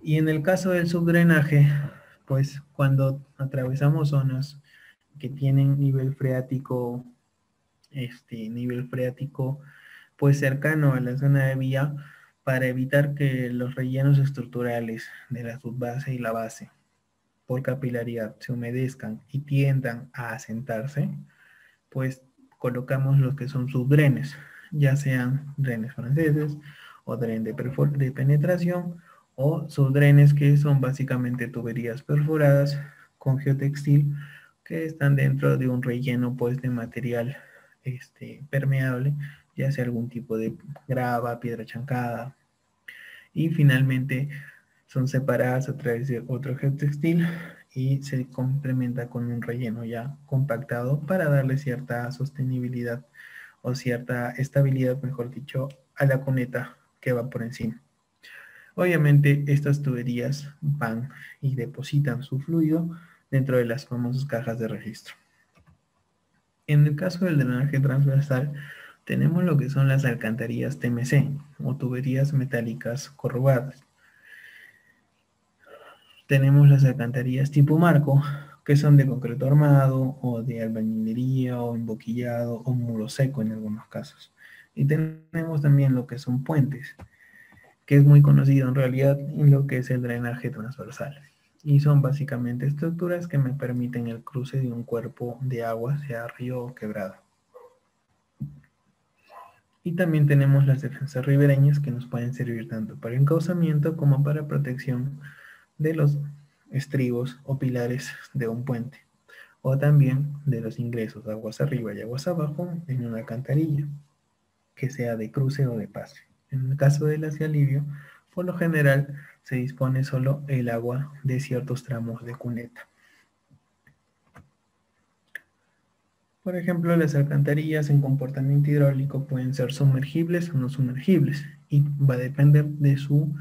Y en el caso del subdrenaje, pues cuando atravesamos zonas que tienen nivel freático pues cercano a la zona de vía, para evitar que los rellenos estructurales de la subbase y la base por capilaridad se humedezcan y tiendan a asentarse, pues colocamos los que son subdrenes, ya sean drenes franceses o dren de penetración, o subdrenes que son básicamente tuberías perforadas con geotextil que están dentro de un relleno pues de material permeable, ya sea algún tipo de grava, piedra chancada, y finalmente son separadas a través de otro geotextil y se complementa con un relleno ya compactado para darle cierta sostenibilidad o cierta estabilidad, mejor dicho, a la cuneta que va por encima. Obviamente estas tuberías van y depositan su fluido dentro de las famosas cajas de registro. En el caso del drenaje transversal, tenemos lo que son las alcantarillas TMC o tuberías metálicas corrugadas. Tenemos las alcantarillas tipo marco, que son de concreto armado o de albañilería o emboquillado o muro seco en algunos casos. Y tenemos también lo que son puentes, que es muy conocido en realidad en lo que es el drenaje transversal. Y son básicamente estructuras que me permiten el cruce de un cuerpo de agua, sea río o quebrada. Y también tenemos las defensas ribereñas, que nos pueden servir tanto para encauzamiento como para protección de los estribos o pilares de un puente, o también de los ingresos aguas arriba y aguas abajo en una alcantarilla, que sea de cruce o de pase. En el caso del hacia alivio, por lo general se dispone solo el agua de ciertos tramos de cuneta. Por ejemplo, las alcantarillas en comportamiento hidráulico pueden ser sumergibles o no sumergibles, y va a depender de su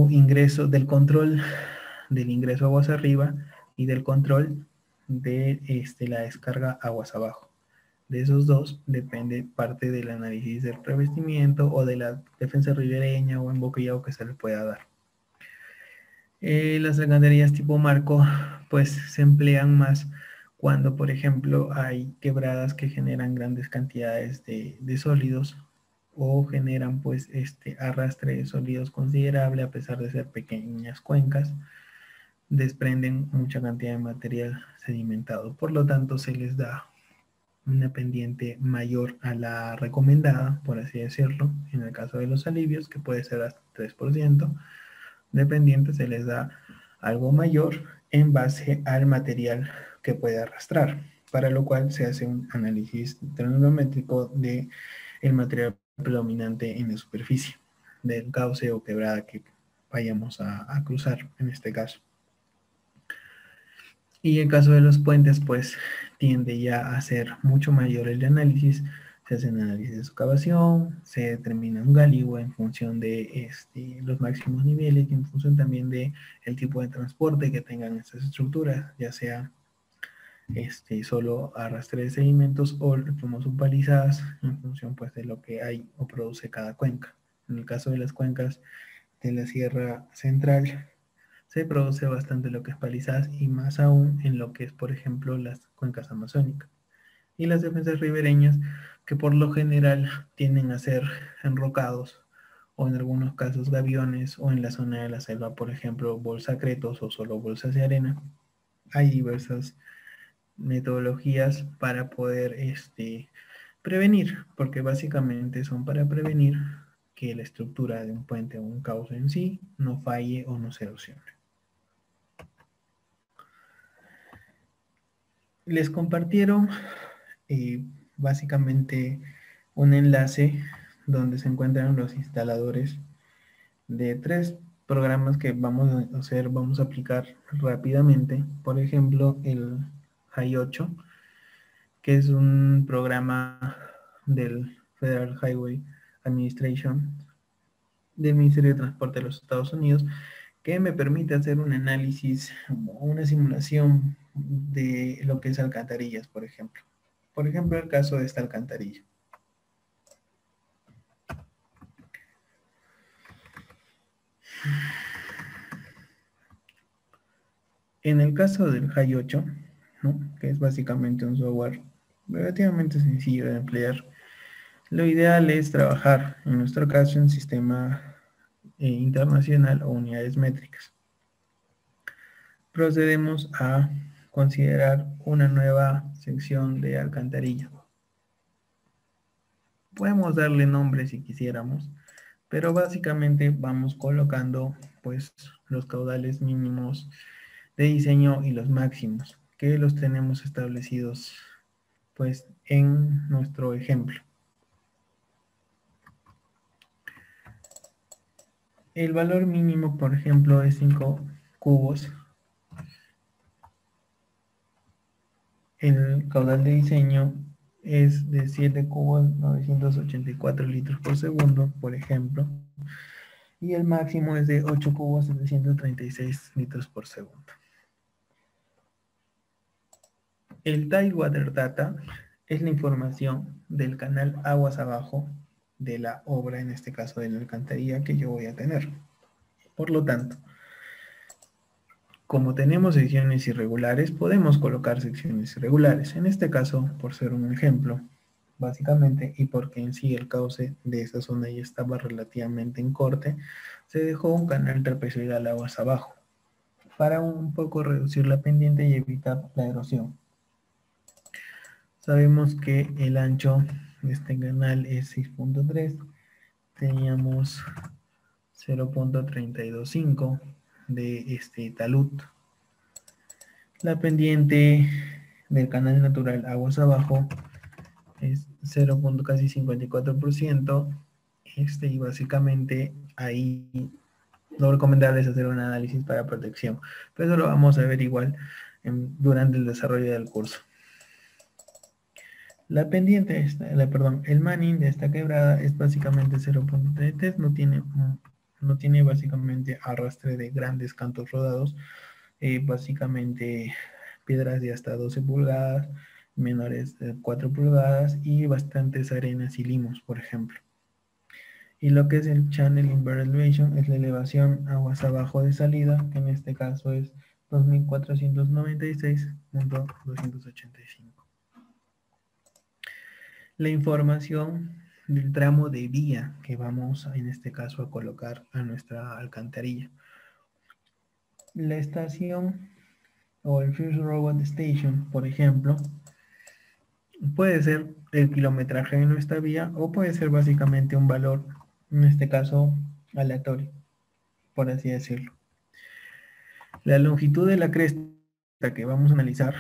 ingreso, del control del ingreso aguas arriba y del control de la descarga aguas abajo. De esos dos depende parte del análisis del revestimiento o de la defensa ribereña o embocallado que se le pueda dar. Las alcantarillas tipo marco pues se emplean más Cuando, por ejemplo, hay quebradas que generan grandes cantidades de sólidos o generan pues arrastre de sólidos considerable a pesar de ser pequeñas cuencas, desprenden mucha cantidad de material sedimentado. Por lo tanto, se les da una pendiente mayor a la recomendada, por así decirlo, en el caso de los alivios, que puede ser hasta 3%, de pendiente se les da algo mayor en base al material que puede arrastrar, para lo cual se hace un análisis trigonométrico de el material predominante en la superficie, del cauce o quebrada que vayamos a cruzar en este caso. Y en caso de los puentes, pues tiende ya a ser mucho mayor el análisis. Se hace un análisis de excavación, se determina un gálibo en función de los máximos niveles y en función también de el tipo de transporte que tengan estas estructuras, ya sea solo arrastre de sedimentos o el famoso palizadas en función pues de lo que hay o produce cada cuenca. En el caso de las cuencas de la Sierra Central, se produce bastante lo que es palizadas y más aún en lo que es, por ejemplo, las cuencas amazónicas. Y las defensas ribereñas, que por lo general tienden a ser enrocados o en algunos casos gaviones o en la zona de la selva, por ejemplo, bolsacretos o solo bolsas de arena. Hay diversas metodologías para poder prevenir, porque básicamente son para prevenir que la estructura de un puente o un cauce en sí no falle o no se erosione. Les compartieron básicamente un enlace donde se encuentran los instaladores de 3 programas que vamos a aplicar rápidamente. Por ejemplo, el HI 8, que es un programa del Federal Highway Administration del Ministerio de Transporte de los Estados Unidos, que me permite hacer un análisis, una simulación de lo que es alcantarillas, por ejemplo. Por ejemplo, el caso de esta alcantarilla. En el caso del HI 8, ¿no? Que es básicamente un software relativamente sencillo de emplear, lo ideal es trabajar, en nuestro caso, en sistema internacional o unidades métricas. Procedemos a considerar una nueva sección de alcantarilla. Podemos darle nombre si quisiéramos, pero básicamente vamos colocando pues los caudales mínimos de diseño y los máximos, que los tenemos establecidos pues en nuestro ejemplo. El valor mínimo, por ejemplo, es 5 cubos. El caudal de diseño es de 7 cubos, 984 litros por segundo, por ejemplo. Y el máximo es de 8 cubos, 736 litros por segundo. El Tidewater Data es la información del canal aguas abajo de la obra, en este caso de la alcantarilla que yo voy a tener. Por lo tanto, como tenemos secciones irregulares, podemos colocar secciones irregulares. En este caso, por ser un ejemplo, básicamente, y porque en sí el cauce de esta zona ya estaba relativamente en corte, se dejó un canal trapezoidal aguas abajo para un poco reducir la pendiente y evitar la erosión. Sabemos que el ancho de este canal es 6.3, teníamos 0.325 de este talud. La pendiente del canal natural aguas abajo es 0.54%, y básicamente ahí lo recomendable es hacer un análisis para protección, pero eso lo vamos a ver igual durante el desarrollo del curso. La pendiente, el manning de esta quebrada es básicamente 0.33, no tiene básicamente arrastre de grandes cantos rodados, básicamente piedras de hasta 12 pulgadas, menores de 4 pulgadas y bastantes arenas y limos, por ejemplo. Y lo que es el Channel Inverted Elevation es la elevación aguas abajo de salida, que en este caso es 2496.285. La información del tramo de vía que vamos en este caso a colocar a nuestra alcantarilla. La estación o el First Robot Station, por ejemplo, puede ser el kilometraje de nuestra vía o puede ser básicamente un valor, en este caso aleatorio, por así decirlo. La longitud de la cresta que vamos a analizar,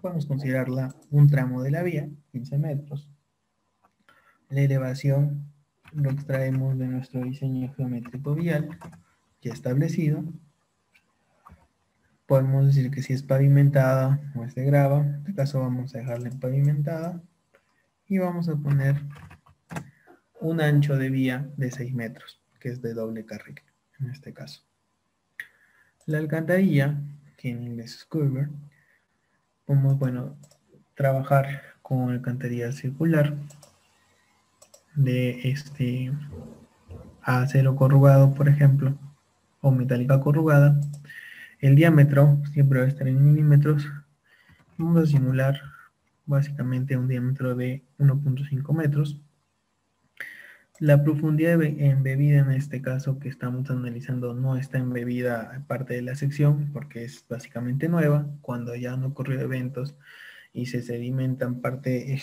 podemos considerarla un tramo de la vía, 15 metros. La elevación lo extraemos de nuestro diseño geométrico vial ya establecido. Podemos decir que si es pavimentada o es de grava, en este caso vamos a dejarla pavimentada y vamos a poner un ancho de vía de 6 metros, que es de doble carril en este caso. La alcantarilla, que en inglés es cover, podemos, trabajar con alcantarilla circular de acero corrugado, por ejemplo, o metálica corrugada. El diámetro siempre va a estar en milímetros. Vamos a simular básicamente un diámetro de 1.5 metros. La profundidad embebida en este caso que estamos analizando no está embebida parte de la sección porque es básicamente nueva. Cuando ya han ocurrido eventos y se sedimentan parte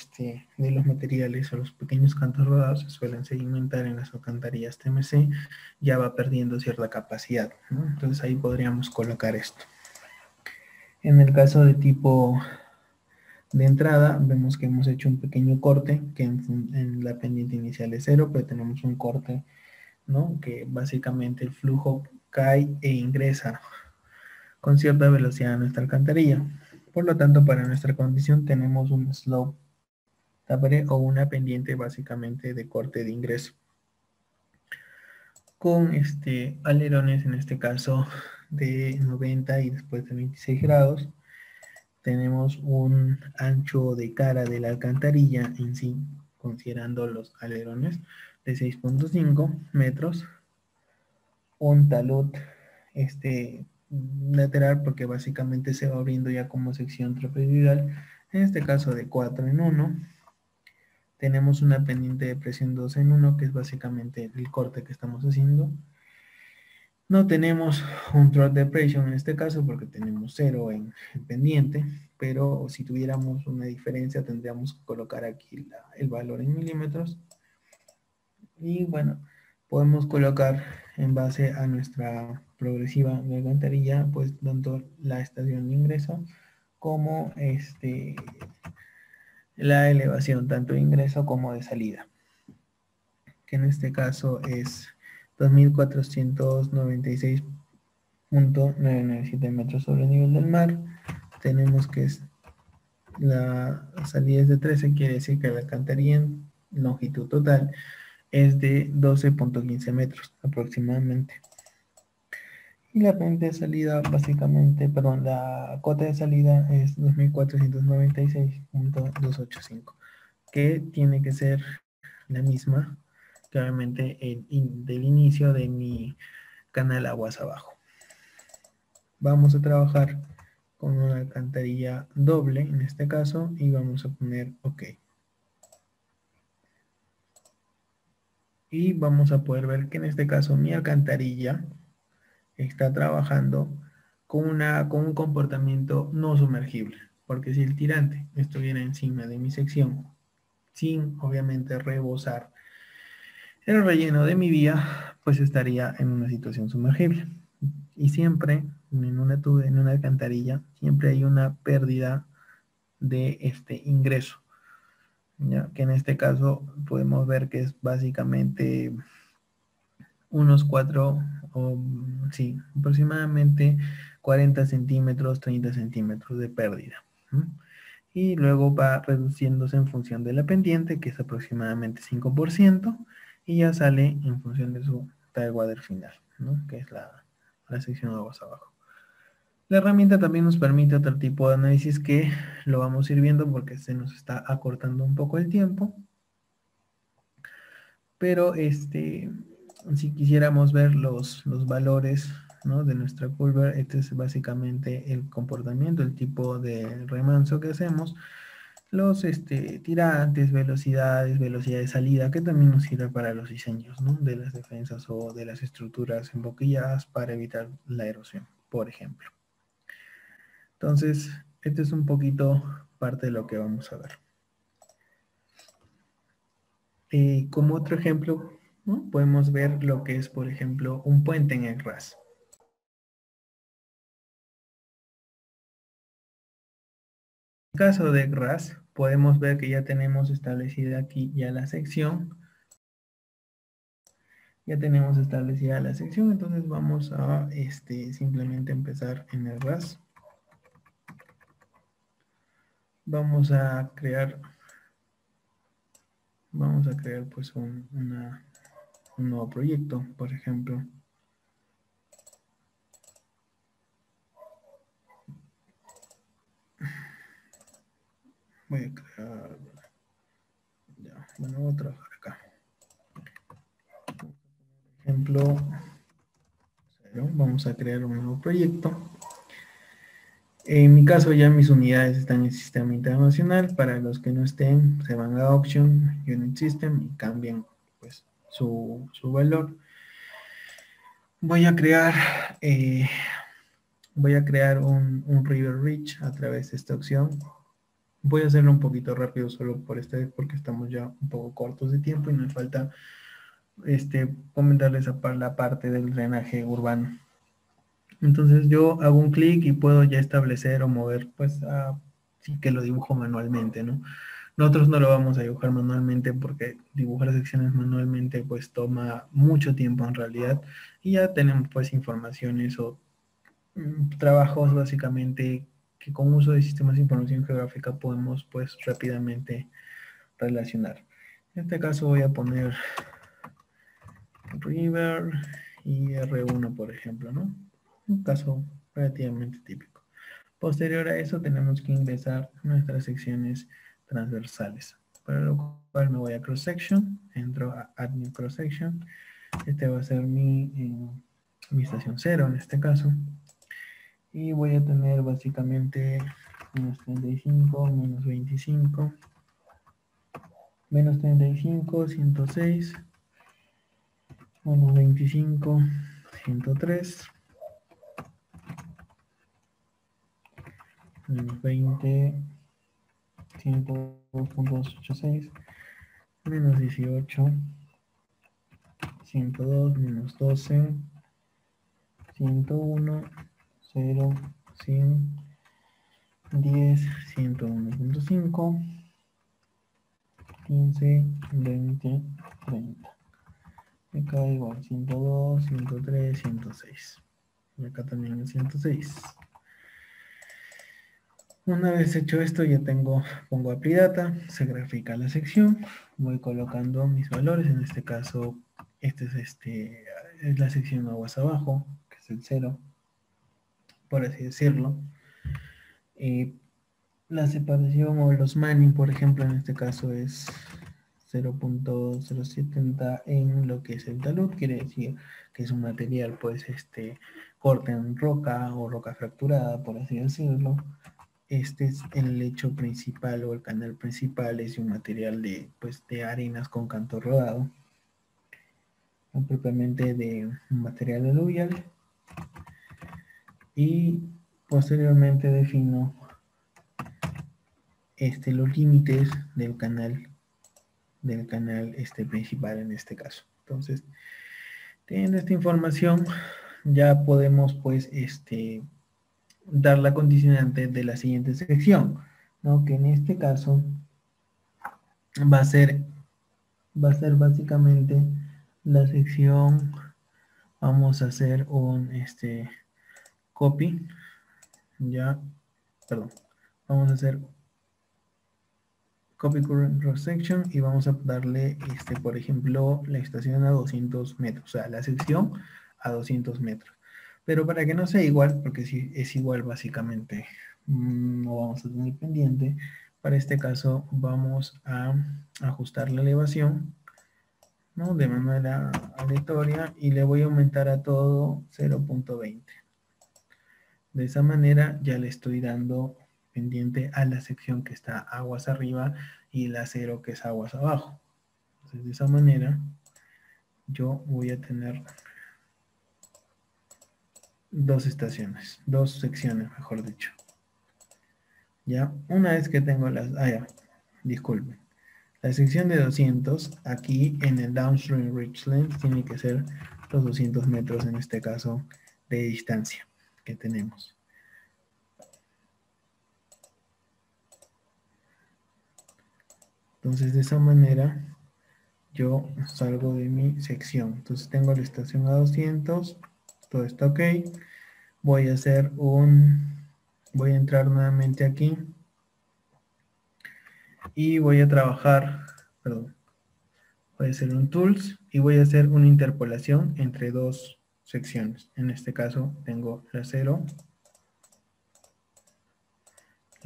de los materiales o los pequeños cantos rodados se suelen sedimentar en las alcantarillas TMC, ya va perdiendo cierta capacidad, ¿no? Entonces ahí podríamos colocar esto. En el caso de tipo de entrada, vemos que hemos hecho un pequeño corte, que en la pendiente inicial es 0, pero tenemos un corte, ¿no? Que básicamente el flujo cae e ingresa con cierta velocidad a nuestra alcantarilla. Por lo tanto, para nuestra condición tenemos un slope taparé o una pendiente básicamente de corte de ingreso. Con alerones, en este caso de 90 y después de 26 grados. Tenemos un ancho de cara de la alcantarilla en sí, considerando los alerones, de 6.5 metros. Un talud lateral, porque básicamente se va abriendo ya como sección trapezoidal, en este caso de 4 en 1. Tenemos una pendiente de presión 2 en 1, que es básicamente el corte que estamos haciendo. No tenemos un throat depression en este caso porque tenemos 0 en pendiente, pero si tuviéramos una diferencia tendríamos que colocar aquí el valor en milímetros. Y bueno, podemos colocar en base a nuestra progresiva de alcantarilla, pues tanto la estación de ingreso como la elevación, tanto de ingreso como de salida, que en este caso es 2496.997 metros sobre el nivel del mar. Tenemos que la salida es de 13, quiere decir que la alcantarilla en longitud total es de 12.15 metros aproximadamente. Y la pendiente de salida, básicamente, perdón, la cota de salida es 2496.285, que tiene que ser la misma que obviamente del inicio de mi canal aguas abajo. Vamos a trabajar con una alcantarilla doble en este caso y vamos a poner OK. Y vamos a poder ver que en este caso mi alcantarilla está trabajando con un comportamiento no sumergible, porque si el tirante estuviera encima de mi sección sin obviamente rebosar el relleno de mi vía, pues estaría en una situación sumergible. Y siempre en una alcantarilla siempre hay una pérdida de este ingreso, ¿ya? Que en este caso podemos ver que es básicamente unos 4, o sí, aproximadamente 40 centímetros, 30 centímetros de pérdida. Y luego va reduciéndose en función de la pendiente, que es aproximadamente 5%, y ya sale en función de su tidewater final, ¿no? Que es la sección de aguas abajo. La herramienta también nos permite otro tipo de análisis que lo vamos a ir viendo porque se nos está acortando un poco el tiempo. Pero si quisiéramos ver los valores ¿no? De nuestra curva. Este es básicamente el comportamiento, el tipo de remanso que hacemos. Los tirantes, velocidades, velocidad de salida, que también nos sirve para los diseños, ¿no? De las defensas o de las estructuras emboquilladas para evitar la erosión, por ejemplo. Entonces, este es un poquito parte de lo que vamos a ver. Como otro ejemplo, ¿no? Podemos ver lo que es, por ejemplo, un puente en el RAS. En el caso de RAS, podemos ver que ya tenemos establecida aquí ya la sección. Ya tenemos establecida la sección, entonces vamos a simplemente empezar en el RAS. Vamos a crear pues un nuevo proyecto, por ejemplo. Voy a crear, ya, bueno, voy a trabajar acá. Por ejemplo, vamos a crear un nuevo proyecto. En mi caso ya mis unidades están en el sistema internacional. Para los que no estén, se van a Option, Unit System y cambian pues su valor. Voy a crear un River Reach a través de esta opción. Voy a hacerlo un poquito rápido solo por esta vez porque estamos ya un poco cortos de tiempo y me falta comentarles la parte del drenaje urbano. Entonces yo hago un clic y puedo ya establecer o mover, pues, sí que lo dibujo manualmente, ¿no? Nosotros no lo vamos a dibujar manualmente porque dibujar secciones manualmente pues toma mucho tiempo en realidad y ya tenemos pues informaciones o trabajos básicamente que con uso de sistemas de información geográfica podemos pues rápidamente relacionar. En este caso voy a poner River y R1 por ejemplo, ¿no? Un caso relativamente típico. Posterior a eso tenemos que ingresar nuestras secciones transversales, para lo cual me voy a cross section, entro a add new cross section. Este va a ser mi estación 0 en este caso. Y voy a tener básicamente menos 35, menos 25, menos 35, 106, menos 25, 103, menos 20, 102.286, menos 18, 102, menos 12, 101, 0, 100, 10, 101.5, 15, 20, 30. Acá igual, 102, 103, 106. Y acá también el 106. Una vez hecho esto, ya pongo API Data, se grafica la sección, voy colocando mis valores, en este caso, es la sección aguas abajo, que es el 0, por así decirlo. La separación o los manning, por ejemplo, en este caso es 0.070 en lo que es el talud, quiere decir que es un material, pues, corte en roca o roca fracturada, por así decirlo. Este es el lecho principal o el canal principal, es un material de arenas con canto rodado, propiamente de un material aluvial. Y posteriormente defino los límites del canal principal en este caso. Entonces, teniendo esta información, ya podemos pues dar la condicionante de la siguiente sección, ¿no? Que en este caso va a ser básicamente la sección. Vamos a hacer un copy, ya, perdón, vamos a hacer copy current cross section y vamos a darle, por ejemplo, la estación a 200 metros, o sea, la sección a 200 metros. Pero para que no sea igual, porque si es igual básicamente, no vamos a tener pendiente. Para este caso vamos a ajustar la elevación ¿no? De manera aleatoria y le voy a aumentar a todo 0.20. De esa manera ya le estoy dando pendiente a la sección que está aguas arriba y la 0 que es aguas abajo. Entonces de esa manera yo voy a tener dos estaciones, dos secciones, mejor dicho. Ya, una vez que tengo las... ya, disculpen. La sección de 200, aquí en el downstream reach length, tiene que ser los 200 metros, en este caso, de distancia que tenemos. Entonces, de esa manera, yo salgo de mi sección. Entonces, tengo la estación a 200, todo está ok. Voy a hacer voy a entrar nuevamente aquí y voy a trabajar, perdón, voy a hacer un tools y voy a hacer una interpolación entre dos secciones. En este caso tengo la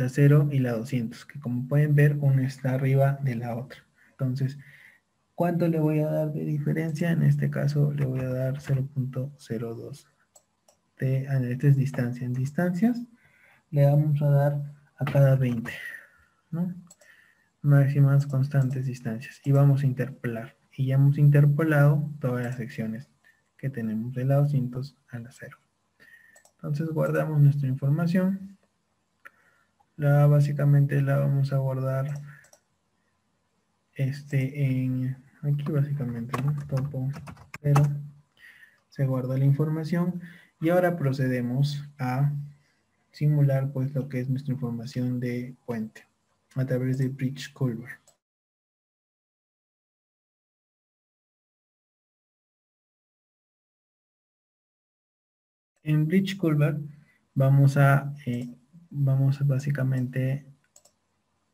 0 y la 200, que como pueden ver, una está arriba de la otra. Entonces, ¿cuánto le voy a dar de diferencia? En este caso le voy a dar 0.02. Esta es distancia. En distancias le vamos a dar a cada 20, ¿no? Máximas constantes distancias. Y vamos a interpolar. Y ya hemos interpolado todas las secciones que tenemos de la 200 a la 0. Entonces guardamos nuestra información. Básicamente la vamos a guardar aquí básicamente, ¿no? Topo 0. Se guarda la información. Y ahora procedemos a simular pues lo que es nuestra información de puente a través de Bridge Culver. En Bridge Culver vamos básicamente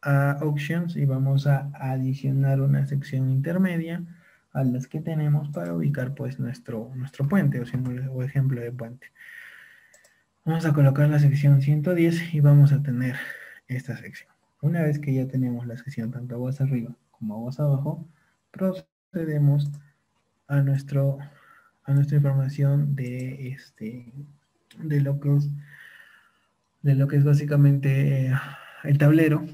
a Options y vamos a adicionar una sección intermedia a las que tenemos para ubicar pues nuestro puente o ejemplo de puente. Vamos a colocar la sección 110 y vamos a tener esta sección. Una vez que ya tenemos la sección tanto aguas arriba como aguas abajo, procedemos a nuestra información de lo que es básicamente el tablero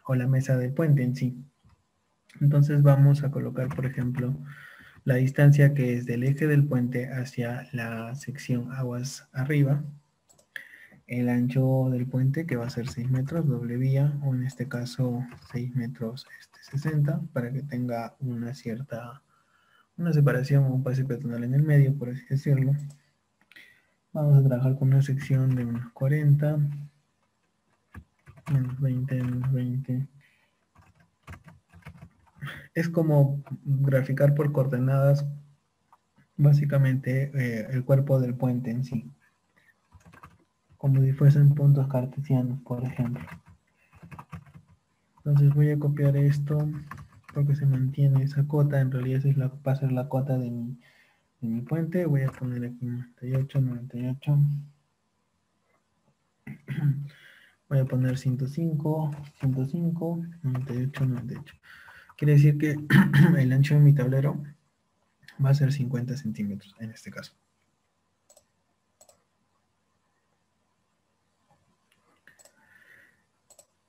o la mesa del puente en sí. Entonces vamos a colocar, por ejemplo, la distancia que es del eje del puente hacia la sección aguas arriba, el ancho del puente que va a ser 6 metros, doble vía, o en este caso 6 metros 60, para que tenga una separación o un pase peatonal en el medio, por así decirlo. Vamos a trabajar con una sección de unos 40, menos 20, menos 20. Es como graficar por coordenadas básicamente el cuerpo del puente en sí, como si fuesen puntos cartesianos, por ejemplo. Entonces voy a copiar esto porque se mantiene esa cota, en realidad va a ser la cota de mi puente. Voy a poner aquí 98, 98. Voy a poner 105, 105, 98, 98. Quiere decir que el ancho de mi tablero va a ser 50 centímetros en este caso.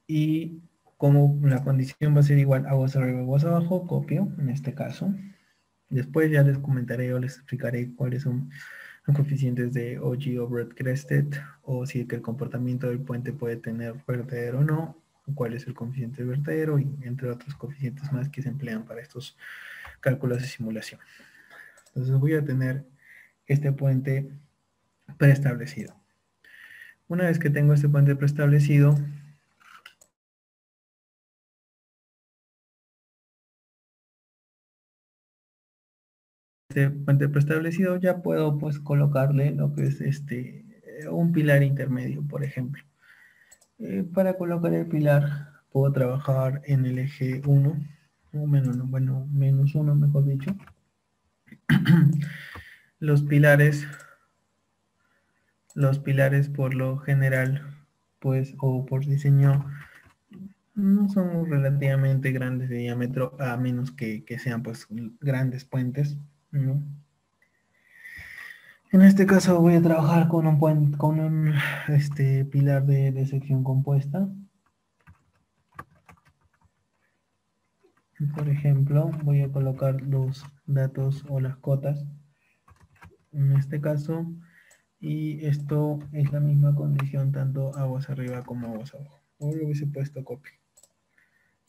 Y como la condición va a ser igual aguas arriba, aguas abajo, copio en este caso. Después ya les comentaré o les explicaré cuáles son los coeficientes de OG o Broad Crested, o si el comportamiento del puente puede tener vertedero o no, o cuál es el coeficiente de vertedero, y entre otros coeficientes más que se emplean para estos cálculos de simulación. Entonces voy a tener este puente preestablecido. Una vez que tengo este puente preestablecido, ya puedo pues colocarle lo que es un pilar intermedio, por ejemplo. Para colocar el pilar puedo trabajar en el eje 1, o menos 1 mejor dicho. Los pilares por lo general, pues, o por diseño, No son relativamente grandes de diámetro, a menos que sean pues grandes puentes, ¿no? En este caso voy a trabajar con un puente, con un pilar de sección compuesta. Por ejemplo, voy a colocar los datos o las cotas en este caso, y esto es la misma condición tanto aguas arriba como aguas abajo. O lo hubiese puesto copy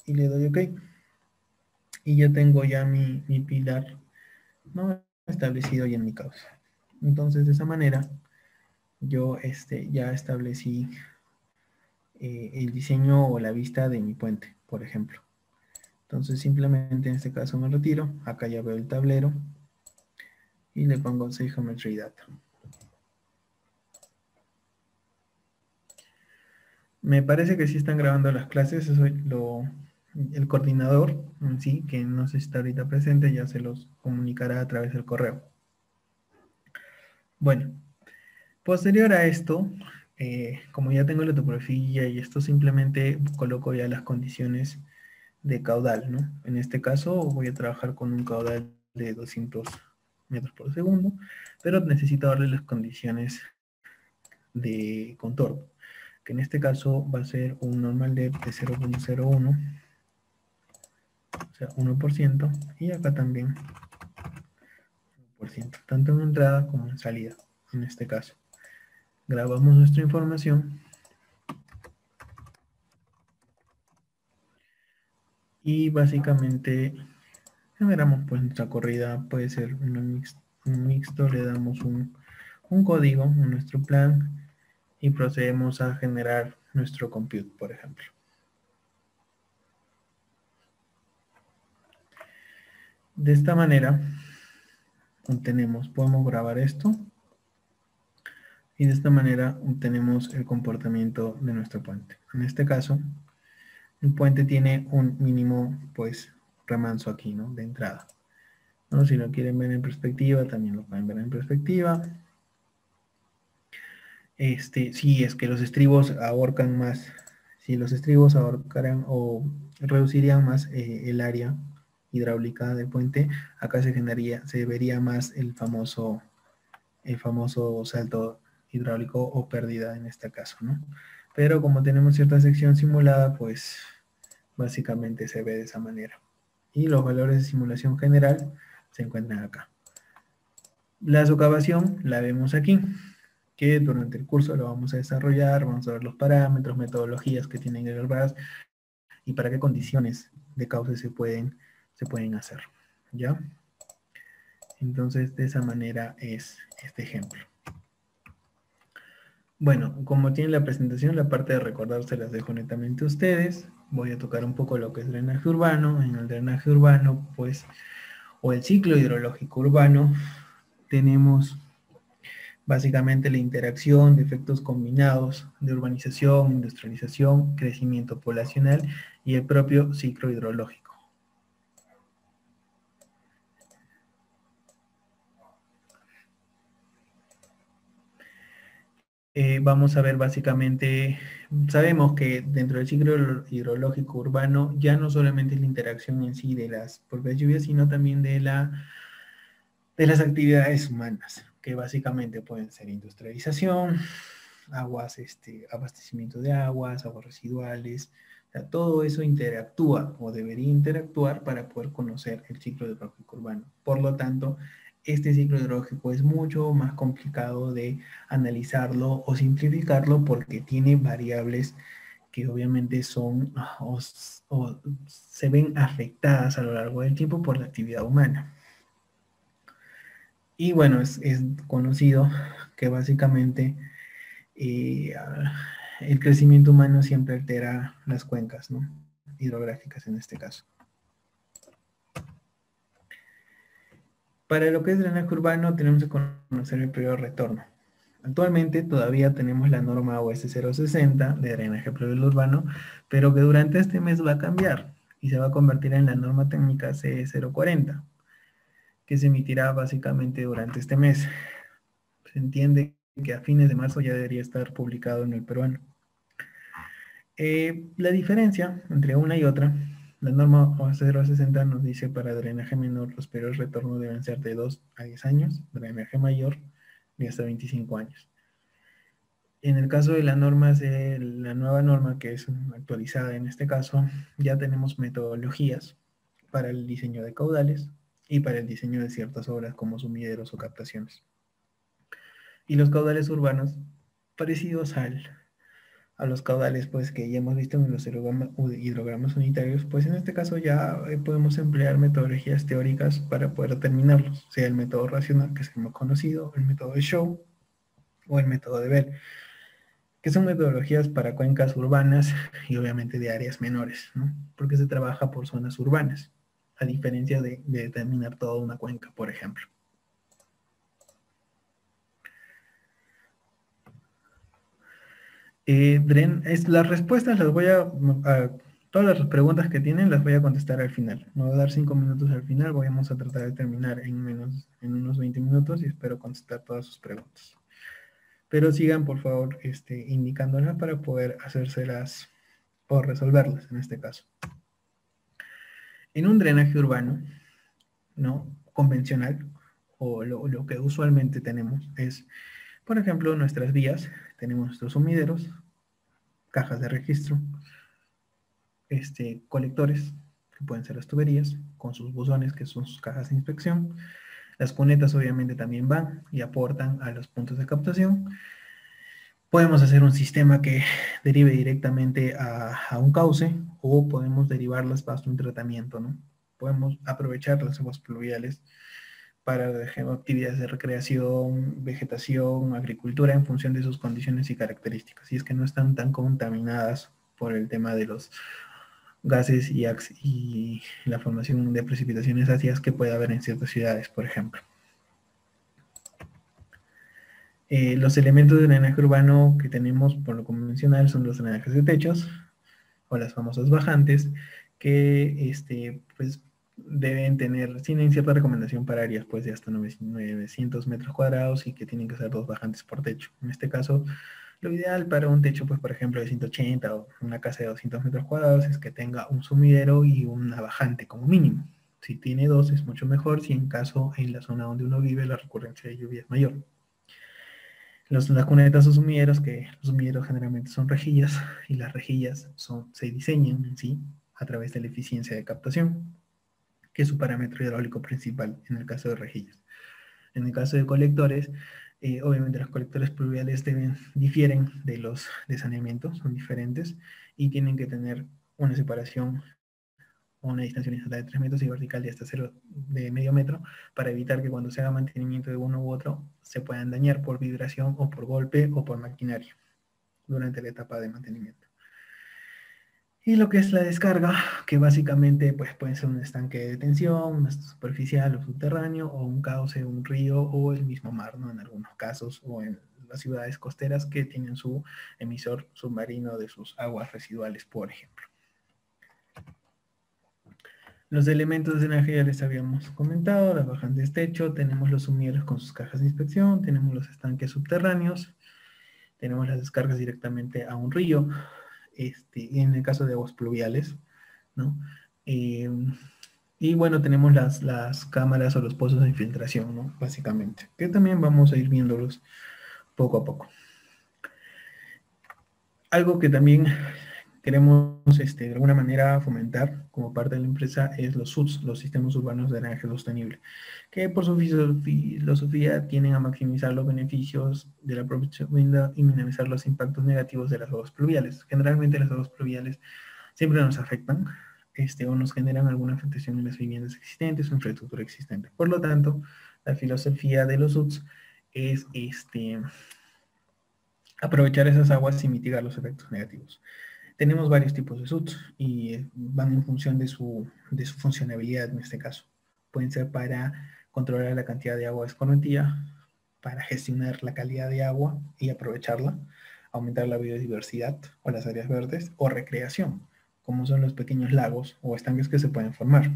y le doy OK, y ya tengo ya mi pilar, ¿no?, establecido ya en mi causa. Entonces de esa manera yo ya establecí el diseño o la vista de mi puente, por ejemplo. Entonces simplemente en este caso me retiro, acá ya veo el tablero y le pongo Say Geometry Data. Me parece que sí están grabando las clases, eso el coordinador en sí, que no sé si está ahorita presente, ya se los comunicará a través del correo. Bueno, posterior a esto, como ya tengo la topografía y esto, simplemente coloco ya las condiciones de caudal, ¿no? En este caso voy a trabajar con un caudal de 200 metros por segundo, pero necesito darle las condiciones de contorno, que en este caso va a ser un normal depth de 0.01, o sea, 1%, y acá también 1%, tanto en entrada como en salida, en este caso. Grabamos nuestra información y básicamente generamos pues nuestra corrida, puede ser un mixto, le damos un código en nuestro plan y procedemos a generar nuestro compute, por ejemplo. De esta manera podemos grabar esto y de esta manera obtenemos el comportamiento de nuestro puente. En este caso, el puente tiene un mínimo pues remanso aquí, ¿no?, de entrada, ¿no? Si lo quieren ver en perspectiva, también lo pueden ver en perspectiva. Si es que los estribos ahorcan más, si los estribos ahorcaran o reducirían más el área hidráulica del puente, acá se vería más el famoso salto hidráulico o pérdida en este caso, ¿no? Pero como tenemos cierta sección simulada, pues básicamente se ve de esa manera. Y los valores de simulación general se encuentran acá. La socavación la vemos aquí, que durante el curso lo vamos a desarrollar, vamos a ver los parámetros, metodologías que tienen que ver y para qué condiciones de cauce se pueden hacer, ¿ya? Entonces, de esa manera es este ejemplo. Bueno, como tiene la presentación, la parte de recordar se las dejo netamente a ustedes. Voy a tocar un poco lo que es drenaje urbano. En el drenaje urbano, pues, o el ciclo hidrológico urbano, tenemos básicamente la interacción de efectos combinados de urbanización, industrialización, crecimiento poblacional y el propio ciclo hidrológico. Vamos a ver básicamente, sabemos que dentro del ciclo hidrológico urbano ya no solamente es la interacción en sí de las propias lluvias, sino también de las actividades humanas, que básicamente pueden ser industrialización, aguas, abastecimiento de aguas residuales, o sea, todo eso interactúa o debería interactuar para poder conocer el ciclo hidrológico urbano. Por lo tanto, este ciclo hidrológico es mucho más complicado de analizarlo o simplificarlo porque tiene variables que obviamente son o se ven afectadas a lo largo del tiempo por la actividad humana. Y bueno, es conocido que básicamente el crecimiento humano siempre altera las cuencas, ¿no?, hidrográficas en este caso. Para lo que es drenaje urbano tenemos que conocer el periodo de retorno. Actualmente todavía tenemos la norma OS 060 de drenaje pluvial urbano, pero que durante este mes va a cambiar y se va a convertir en la norma técnica CE 040, que se emitirá básicamente durante este mes. Se entiende que a fines de marzo ya debería estar publicado en el peruano. La diferencia entre una y otra, la norma 060 nos dice para drenaje menor los periodos de retorno deben ser de 2 a 10 años, drenaje mayor de hasta 25 años. En el caso de la norma, de la nueva norma que es actualizada en este caso, ya tenemos metodologías para el diseño de caudales y para el diseño de ciertas obras como sumideros o captaciones. Y los caudales urbanos, parecidos a los caudales pues, que ya hemos visto en los hidrogramas unitarios, pues en este caso ya podemos emplear metodologías teóricas para poder determinarlos, sea el método racional, que es el más conocido, el método de Show o el método de Bell, que son metodologías para cuencas urbanas y obviamente de áreas menores, ¿no? Porque se trabaja por zonas urbanas, a diferencia de determinar toda una cuenca, por ejemplo. Las respuestas las voy todas las preguntas que tienen las voy a contestar al final. Me voy a dar 5 minutos al final, vamos a tratar de terminar en unos 20 minutos y espero contestar todas sus preguntas. Pero sigan, por favor, indicándolas para poder hacérselas o resolverlas en este caso. En un drenaje urbano, ¿no? Convencional, o lo que usualmente tenemos es, por ejemplo, nuestras vías, tenemos nuestros sumideros, cajas de registro, colectores, que pueden ser las tuberías, con sus buzones, que son sus cajas de inspección. Las cunetas obviamente también van y aportan a los puntos de captación. Podemos hacer un sistema que derive directamente a un cauce o podemos derivarlas hasta un tratamiento, ¿no? Podemos aprovechar las aguas pluviales para actividades de recreación, vegetación, agricultura en función de sus condiciones y características. Y es que no están tan contaminadas por el tema de los gases y la formación de precipitaciones ácidas que puede haber en ciertas ciudades, por ejemplo. Los elementos de drenaje urbano que tenemos por lo convencional son los drenajes de techos o las famosas bajantes que pues, tienen cierta recomendación para áreas pues, de hasta 900 metros cuadrados y que tienen que ser 2 bajantes por techo. En este caso, lo ideal para un techo, pues por ejemplo, de 180 o una casa de 200 metros cuadrados es que tenga un sumidero y una bajante como mínimo. Si tiene 2 es mucho mejor, si en caso en la zona donde uno vive la recurrencia de lluvia es mayor. Las cunetas o sumideros, que los sumideros generalmente son rejillas y las rejillas se diseñan en sí a través de la eficiencia de captación, que es su parámetro hidráulico principal en el caso de rejillas. En el caso de colectores, obviamente los colectores pluviales difieren de los de saneamiento, son diferentes y tienen que tener una separación o una distancia horizontal de 3 metros y vertical de hasta 0 de medio metro para evitar que cuando se haga mantenimiento de uno u otro se puedan dañar por vibración o por golpe o por maquinaria durante la etapa de mantenimiento. Y lo que es la descarga, que básicamente pues, puede ser un estanque de detención, una superficial o subterráneo, o un cauce, un río, o el mismo mar, ¿no? En algunos casos, o en las ciudades costeras que tienen su emisor submarino de sus aguas residuales, por ejemplo. Los elementos de drenaje ya les habíamos comentado, las bajantes de techo, tenemos los sumideros con sus cajas de inspección, tenemos los estanques subterráneos, tenemos las descargas directamente a un río, en el caso de aguas pluviales, ¿no? Y bueno, tenemos las cámaras o los pozos de infiltración, ¿no? Básicamente, que también vamos a ir viéndolos poco a poco. Algo que también queremos de alguna manera fomentar como parte de la empresa es los SUDS, los sistemas urbanos de drenaje sostenible, que por su filosofía tienen a maximizar los beneficios de la propia vivienda y minimizar los impactos negativos de las aguas pluviales. Generalmente las aguas pluviales siempre nos afectan o nos generan alguna afectación en las viviendas existentes o infraestructura existente. Por lo tanto, la filosofía de los SUDS es aprovechar esas aguas y mitigar los efectos negativos. Tenemos varios tipos de SUDs y van en función de su funcionalidad en este caso. Pueden ser para controlar la cantidad de agua escorrentía, para gestionar la calidad de agua y aprovecharla, aumentar la biodiversidad o las áreas verdes, o recreación, como son los pequeños lagos o estanques que se pueden formar.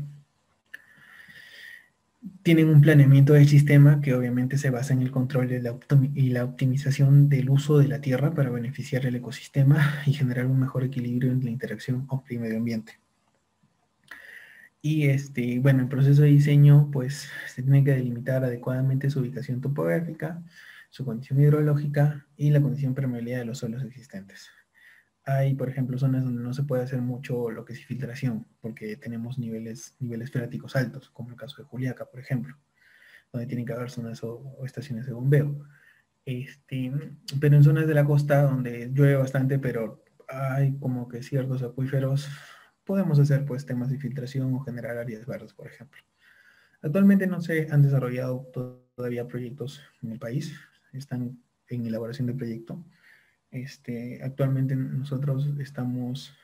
tienen un planeamiento del sistema que obviamente se basa en el control de y la optimización del uso de la tierra para beneficiar el ecosistema y generar un mejor equilibrio en la interacción hombre y medio ambiente. Y bueno, el proceso de diseño, pues se tiene que delimitar adecuadamente su ubicación topográfica, su condición hidrológica y la condición permeabilidad de los suelos existentes. Hay, por ejemplo, zonas donde no se puede hacer mucho lo que es filtración, porque tenemos niveles freáticos altos, como el caso de Juliaca, por ejemplo, donde tienen que haber zonas o estaciones de bombeo. Este, pero en zonas de la costa donde llueve bastante, pero hay como que ciertos acuíferos, podemos hacer pues temas de filtración o generar áreas verdes, por ejemplo. Actualmente no se han desarrollado todavía proyectos en el país, están en elaboración de proyecto. Actualmente nosotros estamos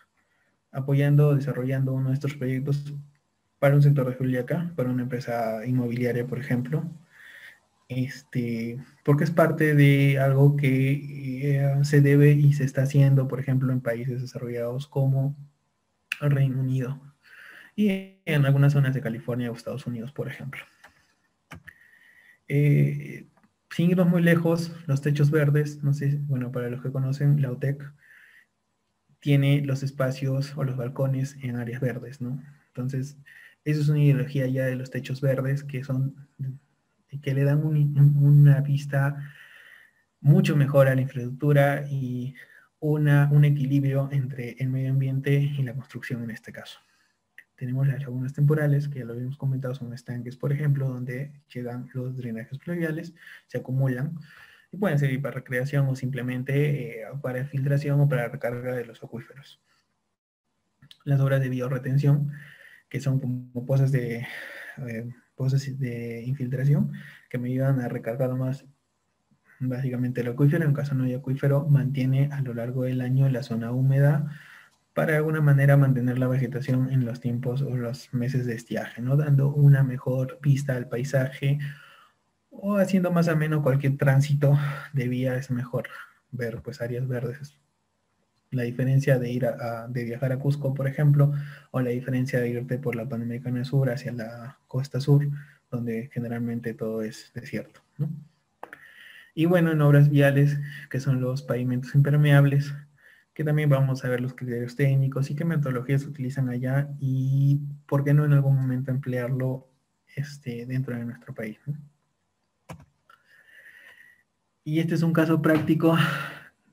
apoyando, desarrollando uno de estos proyectos para un sector de Juliaca, para una empresa inmobiliaria, por ejemplo, porque es parte de algo que se debe y se está haciendo, por ejemplo, en países desarrollados como el Reino Unido y en algunas zonas de California o Estados Unidos, por ejemplo. Eh, Sin irnos muy lejos, los techos verdes, no sé, bueno, para los que conocen, la UTEC tiene los espacios o los balcones en áreas verdes, ¿no? Entonces, eso es una ideología ya de los techos verdes que le dan una vista mucho mejor a la infraestructura y un equilibrio entre el medio ambiente y la construcción en este caso. Tenemos las lagunas temporales, que ya lo habíamos comentado, son estanques, por ejemplo, donde llegan los drenajes pluviales, se acumulan y pueden servir para recreación o simplemente para filtración o para recarga de los acuíferos. Las obras de biorretención, que son como pozas de infiltración, que me ayudan a recargar más básicamente el acuífero. En caso no hay acuífero, mantiene a lo largo del año la zona húmeda para de alguna manera mantener la vegetación en los tiempos o los meses de estiaje, ¿no? Dando una mejor vista al paisaje o haciendo más ameno cualquier tránsito de vía. Es mejor ver pues áreas verdes. La diferencia de de viajar a Cusco, por ejemplo, o la diferencia de irte por la Panamericana Sur hacia la costa sur, donde generalmente todo es desierto, ¿no? Y bueno, en obras viales, que son los pavimentos impermeables, que también vamos a ver los criterios técnicos y qué metodologías se utilizan allá y por qué no en algún momento emplearlo dentro de nuestro país, ¿no? Y este es un caso práctico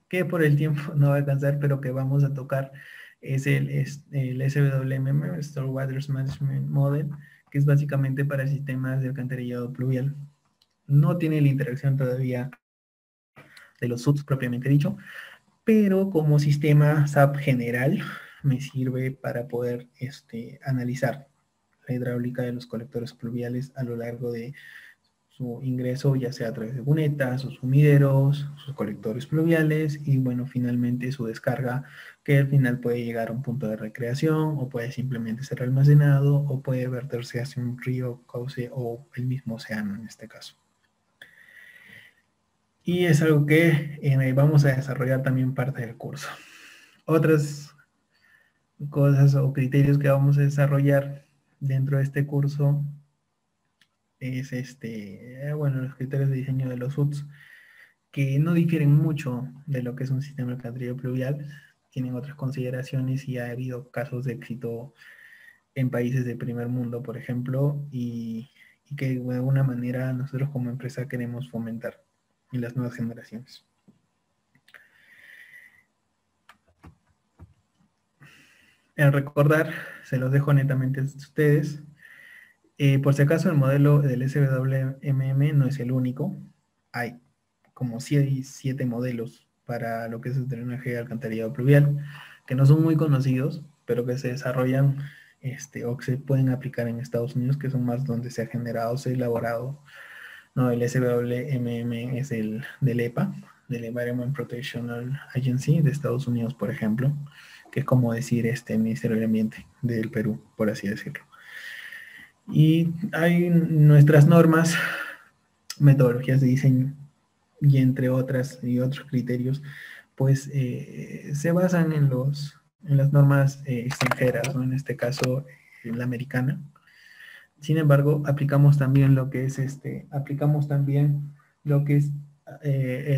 que por el tiempo no va a alcanzar, pero que vamos a tocar, es el SWMM, Storm Waters Management Model, que es básicamente para sistemas de alcantarillado pluvial. No tiene la interacción todavía de los subs propiamente dicho, pero como sistema SAP general me sirve para poder analizar la hidráulica de los colectores pluviales a lo largo de su ingreso, ya sea a través de cunetas, sus sumideros, sus colectores pluviales y bueno, finalmente su descarga, que al final puede llegar a un punto de recreación o puede simplemente ser almacenado o puede verterse hacia un río, cauce o el mismo océano en este caso. Y es algo que vamos a desarrollar también parte del curso. Otras cosas o criterios que vamos a desarrollar dentro de este curso es bueno, los criterios de diseño de los UTS, que no difieren mucho de lo que es un sistema de alcantarillado pluvial, tienen otras consideraciones y ha habido casos de éxito en países de primer mundo, por ejemplo, y que de alguna manera nosotros como empresa queremos fomentar en las nuevas generaciones. En recordar, se los dejo netamente a ustedes. Por si acaso, el modelo del SWMM no es el único. Hay como 7 modelos para lo que es el drenaje de alcantarillado pluvial, que no son muy conocidos, pero que se desarrollan o que se pueden aplicar en Estados Unidos, que son más donde se ha generado, se ha elaborado. No, el SWMM es el del EPA, del Environment Protection Agency de Estados Unidos, por ejemplo, que es como decir Ministerio del Ambiente del Perú, por así decirlo. Y hay nuestras normas, metodologías de diseño y entre otras y otros criterios, pues se basan en las normas extranjeras, ¿no? En este caso, la americana, Sin embargo, aplicamos también lo que es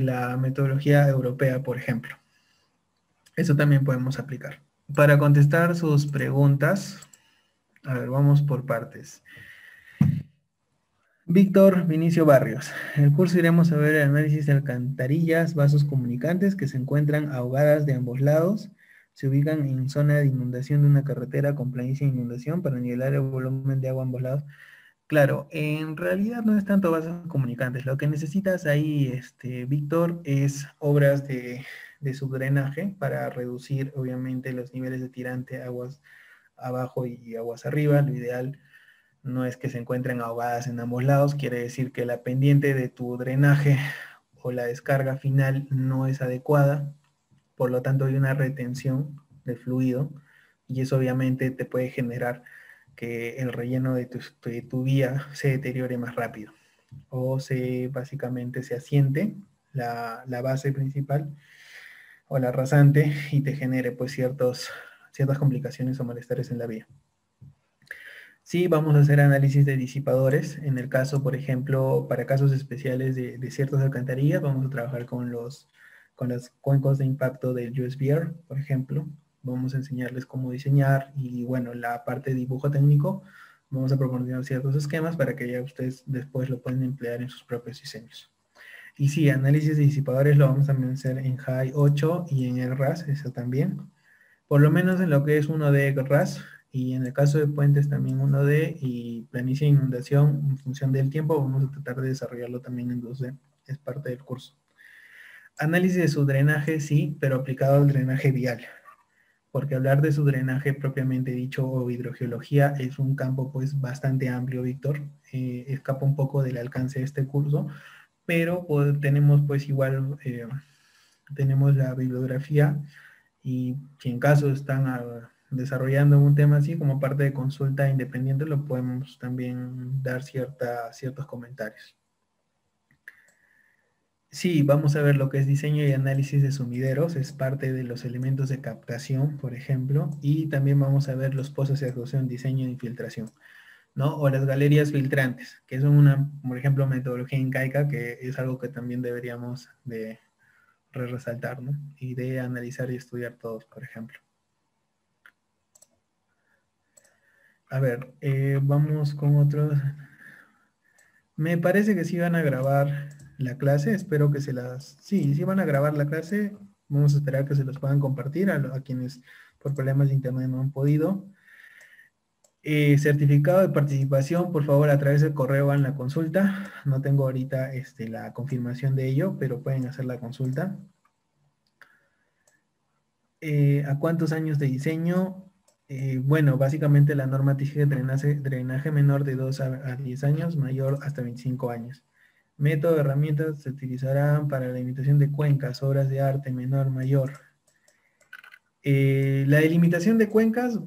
la metodología europea, por ejemplo. Eso también podemos aplicar. Para contestar sus preguntas, a ver, vamos por partes. Víctor Vinicio Barrios. En el curso iremos a ver el análisis de alcantarillas, vasos comunicantes que se encuentran ahogadas de ambos lados. Se ubican en zona de inundación de una carretera con planicie de inundación para nivelar el volumen de agua a ambos lados. Claro, en realidad no es tanto vasos comunicantes. Lo que necesitas ahí, Víctor, es obras de subdrenaje para reducir, obviamente, los niveles de tirante, aguas abajo y aguas arriba. Lo ideal no es que se encuentren ahogadas en ambos lados, quiere decir que la pendiente de tu drenaje o la descarga final no es adecuada, por lo tanto hay una retención de fluido y eso obviamente te puede generar que el relleno de tu vía se deteriore más rápido o básicamente se asiente la base principal o la rasante y te genere pues ciertas complicaciones o malestares en la vía. Sí, vamos a hacer análisis de disipadores. En el caso, por ejemplo, para casos especiales de ciertas alcantarillas, vamos a trabajar con los cuencos de impacto del USBR, por ejemplo. Vamos a enseñarles cómo diseñar y, bueno, la parte de dibujo técnico, vamos a proporcionar ciertos esquemas para que ya ustedes después lo puedan emplear en sus propios diseños. Y sí, análisis de disipadores lo vamos a hacer en HAI 8 y en el RAS, eso también. Por lo menos en lo que es 1D RAS, y en el caso de puentes también 1D y planicie de inundación, en función del tiempo, vamos a tratar de desarrollarlo también en 2D, es parte del curso. Análisis de su drenaje, sí, pero aplicado al drenaje vial, porque hablar de su drenaje propiamente dicho o hidrogeología es un campo pues bastante amplio, Víctor, escapa un poco del alcance de este curso, pero pues, tenemos pues igual, tenemos la bibliografía y si en caso están desarrollando un tema así como parte de consulta independiente, lo podemos también dar ciertos comentarios. Sí, vamos a ver lo que es diseño y análisis de sumideros, es parte de los elementos de captación, por ejemplo, y también vamos a ver los pozos de actuación, diseño e infiltración, ¿no? O las galerías filtrantes, que son una, por ejemplo, metodología incaica, que es algo que también deberíamos de resaltar, ¿no? Y de analizar y estudiar todos, por ejemplo. A ver, vamos con otros. Me parece que sí van a grabar la clase, espero que sí van a grabar la clase, vamos a esperar que se los puedan compartir a quienes por problemas de internet no han podido. Certificado de participación, por favor, a través del correo en la consulta. No tengo ahorita la confirmación de ello, pero pueden hacer la consulta. ¿A cuántos años de diseño? Bueno, básicamente la norma exige drenaje menor de 2 a 10 años, mayor hasta 25 años. Método de herramientas se utilizarán para la limitación de cuencas, obras de arte, menor, mayor. La delimitación de cuencas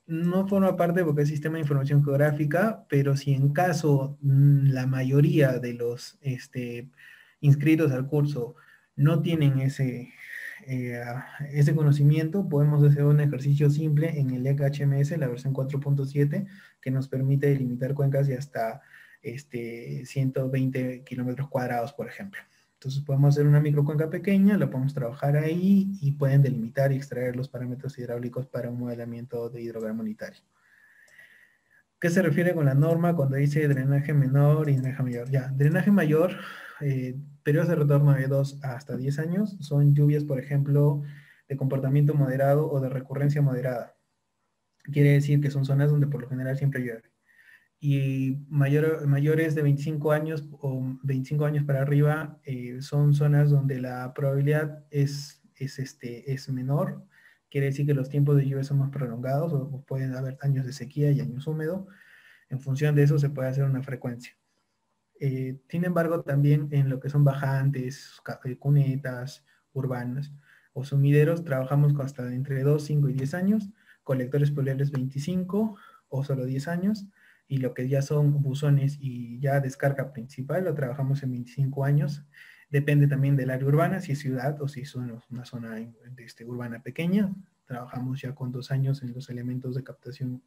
no forma parte porque es sistema de información geográfica, pero si en caso la mayoría de los inscritos al curso no tienen ese conocimiento, podemos hacer un ejercicio simple en el ECA HMS, la versión 4.7, que nos permite delimitar cuencas de hasta 120 kilómetros cuadrados, por ejemplo. Entonces podemos hacer una microcuenca pequeña, la podemos trabajar ahí y pueden delimitar y extraer los parámetros hidráulicos para un modelamiento de hidrograma unitario. ¿Qué se refiere con la norma cuando dice drenaje menor y drenaje mayor? Ya, drenaje mayor, periodos de retorno de 2 hasta 10 años, son lluvias, por ejemplo, de comportamiento moderado o de recurrencia moderada. Quiere decir que son zonas donde por lo general siempre llueve. Y mayores de 25 años o 25 años para arriba son zonas donde la probabilidad es menor. Quiere decir que los tiempos de lluvia son más prolongados o pueden haber años de sequía y años húmedos. En función de eso se puede hacer una frecuencia. Sin embargo, también en lo que son bajantes, cunetas, urbanas o sumideros, trabajamos con hasta entre 2, 5 y 10 años, colectores poliares 25 o solo 10 años, y lo que ya son buzones y ya descarga principal, lo trabajamos en 25 años. Depende también del área urbana, si es ciudad o si es una zona urbana pequeña. Trabajamos ya con 2 años en los elementos de captación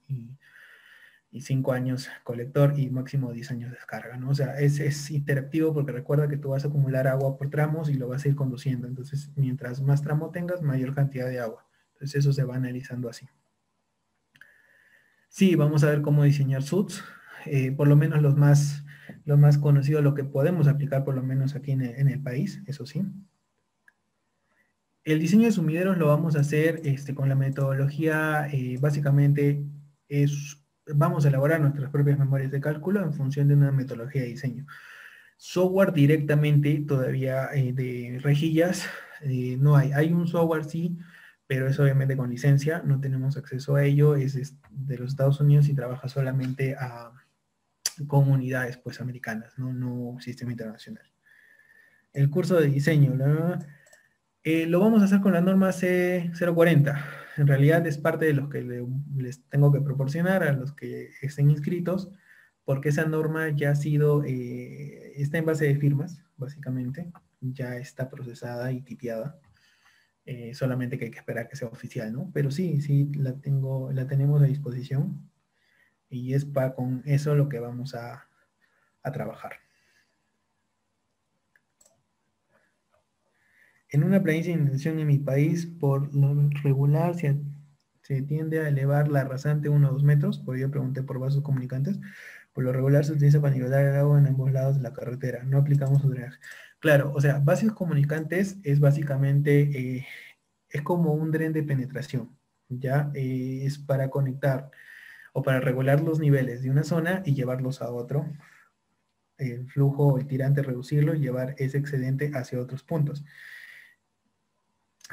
y 5 años colector y máximo 10 años descarga, ¿no? O sea, es interactivo porque recuerda que tú vas a acumular agua por tramos y lo vas a ir conduciendo. Entonces, mientras más tramo tengas, mayor cantidad de agua. Entonces, eso se va analizando así. Sí, vamos a ver cómo diseñar SUTs, por lo menos los más conocidos, lo que podemos aplicar por lo menos aquí en el país, eso sí. El diseño de sumideros lo vamos a hacer con la metodología, básicamente vamos a elaborar nuestras propias memorias de cálculo en función de una metodología de diseño. Software directamente todavía de rejillas no hay. Hay un software sí, pero es obviamente con licencia, no tenemos acceso a ello, es de los Estados Unidos y trabaja solamente con unidades pues americanas, no sistema internacional. El curso de diseño, lo vamos a hacer con la norma C040. En realidad es parte de los que les tengo que proporcionar a los que estén inscritos, porque esa norma ya ha sido, está en base de firmas, básicamente, ya está procesada y tipiada. Solamente que hay que esperar que sea oficial, ¿no? Pero sí, sí, la tenemos a disposición y es con eso lo que vamos a trabajar. En una planicie de inundación en mi país, por lo regular, se tiende a elevar la rasante 1 o 2 metros, por ello pregunté por vasos comunicantes. Por lo regular se utiliza para nivelar el agua en ambos lados de la carretera, no aplicamos su drenaje. Claro, o sea, vasos comunicantes es básicamente, es como un dren de penetración, ¿ya? Es para conectar o para regular los niveles de una zona y llevarlos a otro, el flujo, el tirante, reducirlo y llevar ese excedente hacia otros puntos.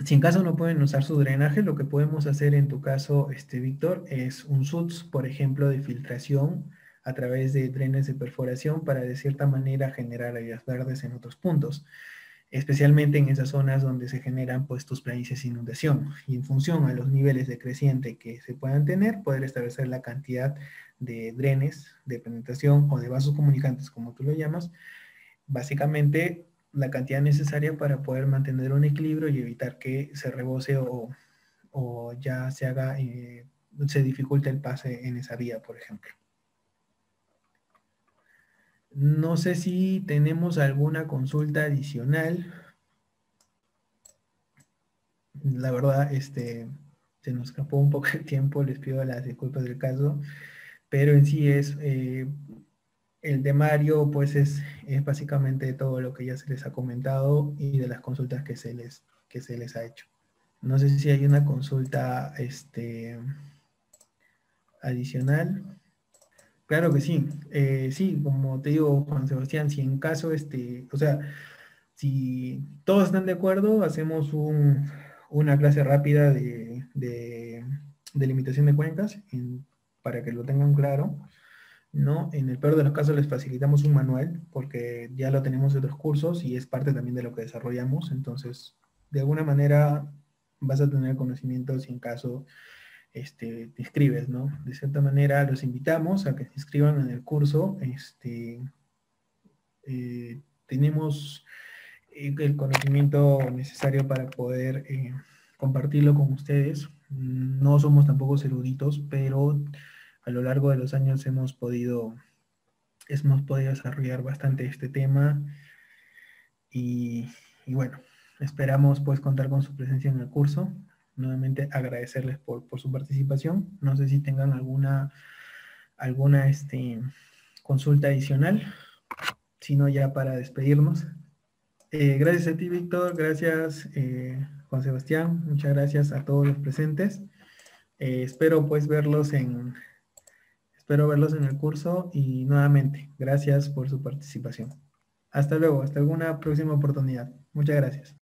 Si en caso no pueden usar su drenaje, lo que podemos hacer en tu caso, Víctor, es un SUTS, por ejemplo, de filtración a través de drenes de perforación para de cierta manera generar áreas verdes en otros puntos, especialmente en esas zonas donde se generan pues tus planicies de inundación. Y en función a los niveles de creciente que se puedan tener, poder establecer la cantidad de drenes de penetración o de vasos comunicantes, como tú lo llamas, básicamente la cantidad necesaria para poder mantener un equilibrio y evitar que se rebose o ya se haga, se dificulte el pase en esa vía, por ejemplo. No sé si tenemos alguna consulta adicional. La verdad, se nos escapó un poco el tiempo, les pido las disculpas del caso, pero en sí el temario, pues es básicamente todo lo que ya se les ha comentado y de las consultas que se les ha hecho. No sé si hay una consulta adicional. Claro que sí. Sí, como te digo, Juan Sebastián, si en caso, o sea, si todos están de acuerdo, hacemos una clase rápida de limitación de cuencas para que lo tengan claro, ¿no? En el peor de los casos les facilitamos un manual porque ya lo tenemos de otros cursos y es parte también de lo que desarrollamos. Entonces, de alguna manera vas a tener conocimientos si en caso te inscribes, ¿no? De cierta manera los invitamos a que se inscriban en el curso. Tenemos el conocimiento necesario para poder compartirlo con ustedes. No somos tampoco eruditos, pero a lo largo de los años hemos podido desarrollar bastante este tema y, y bueno, esperamos pues contar con su presencia en el curso. Nuevamente agradecerles por su participación. No sé si tengan alguna consulta adicional, sino ya para despedirnos. Gracias a ti, Víctor. Gracias, Juan Sebastián. Muchas gracias a todos los presentes. Espero pues espero verlos en el curso y nuevamente, gracias por su participación. Hasta luego, hasta alguna próxima oportunidad. Muchas gracias.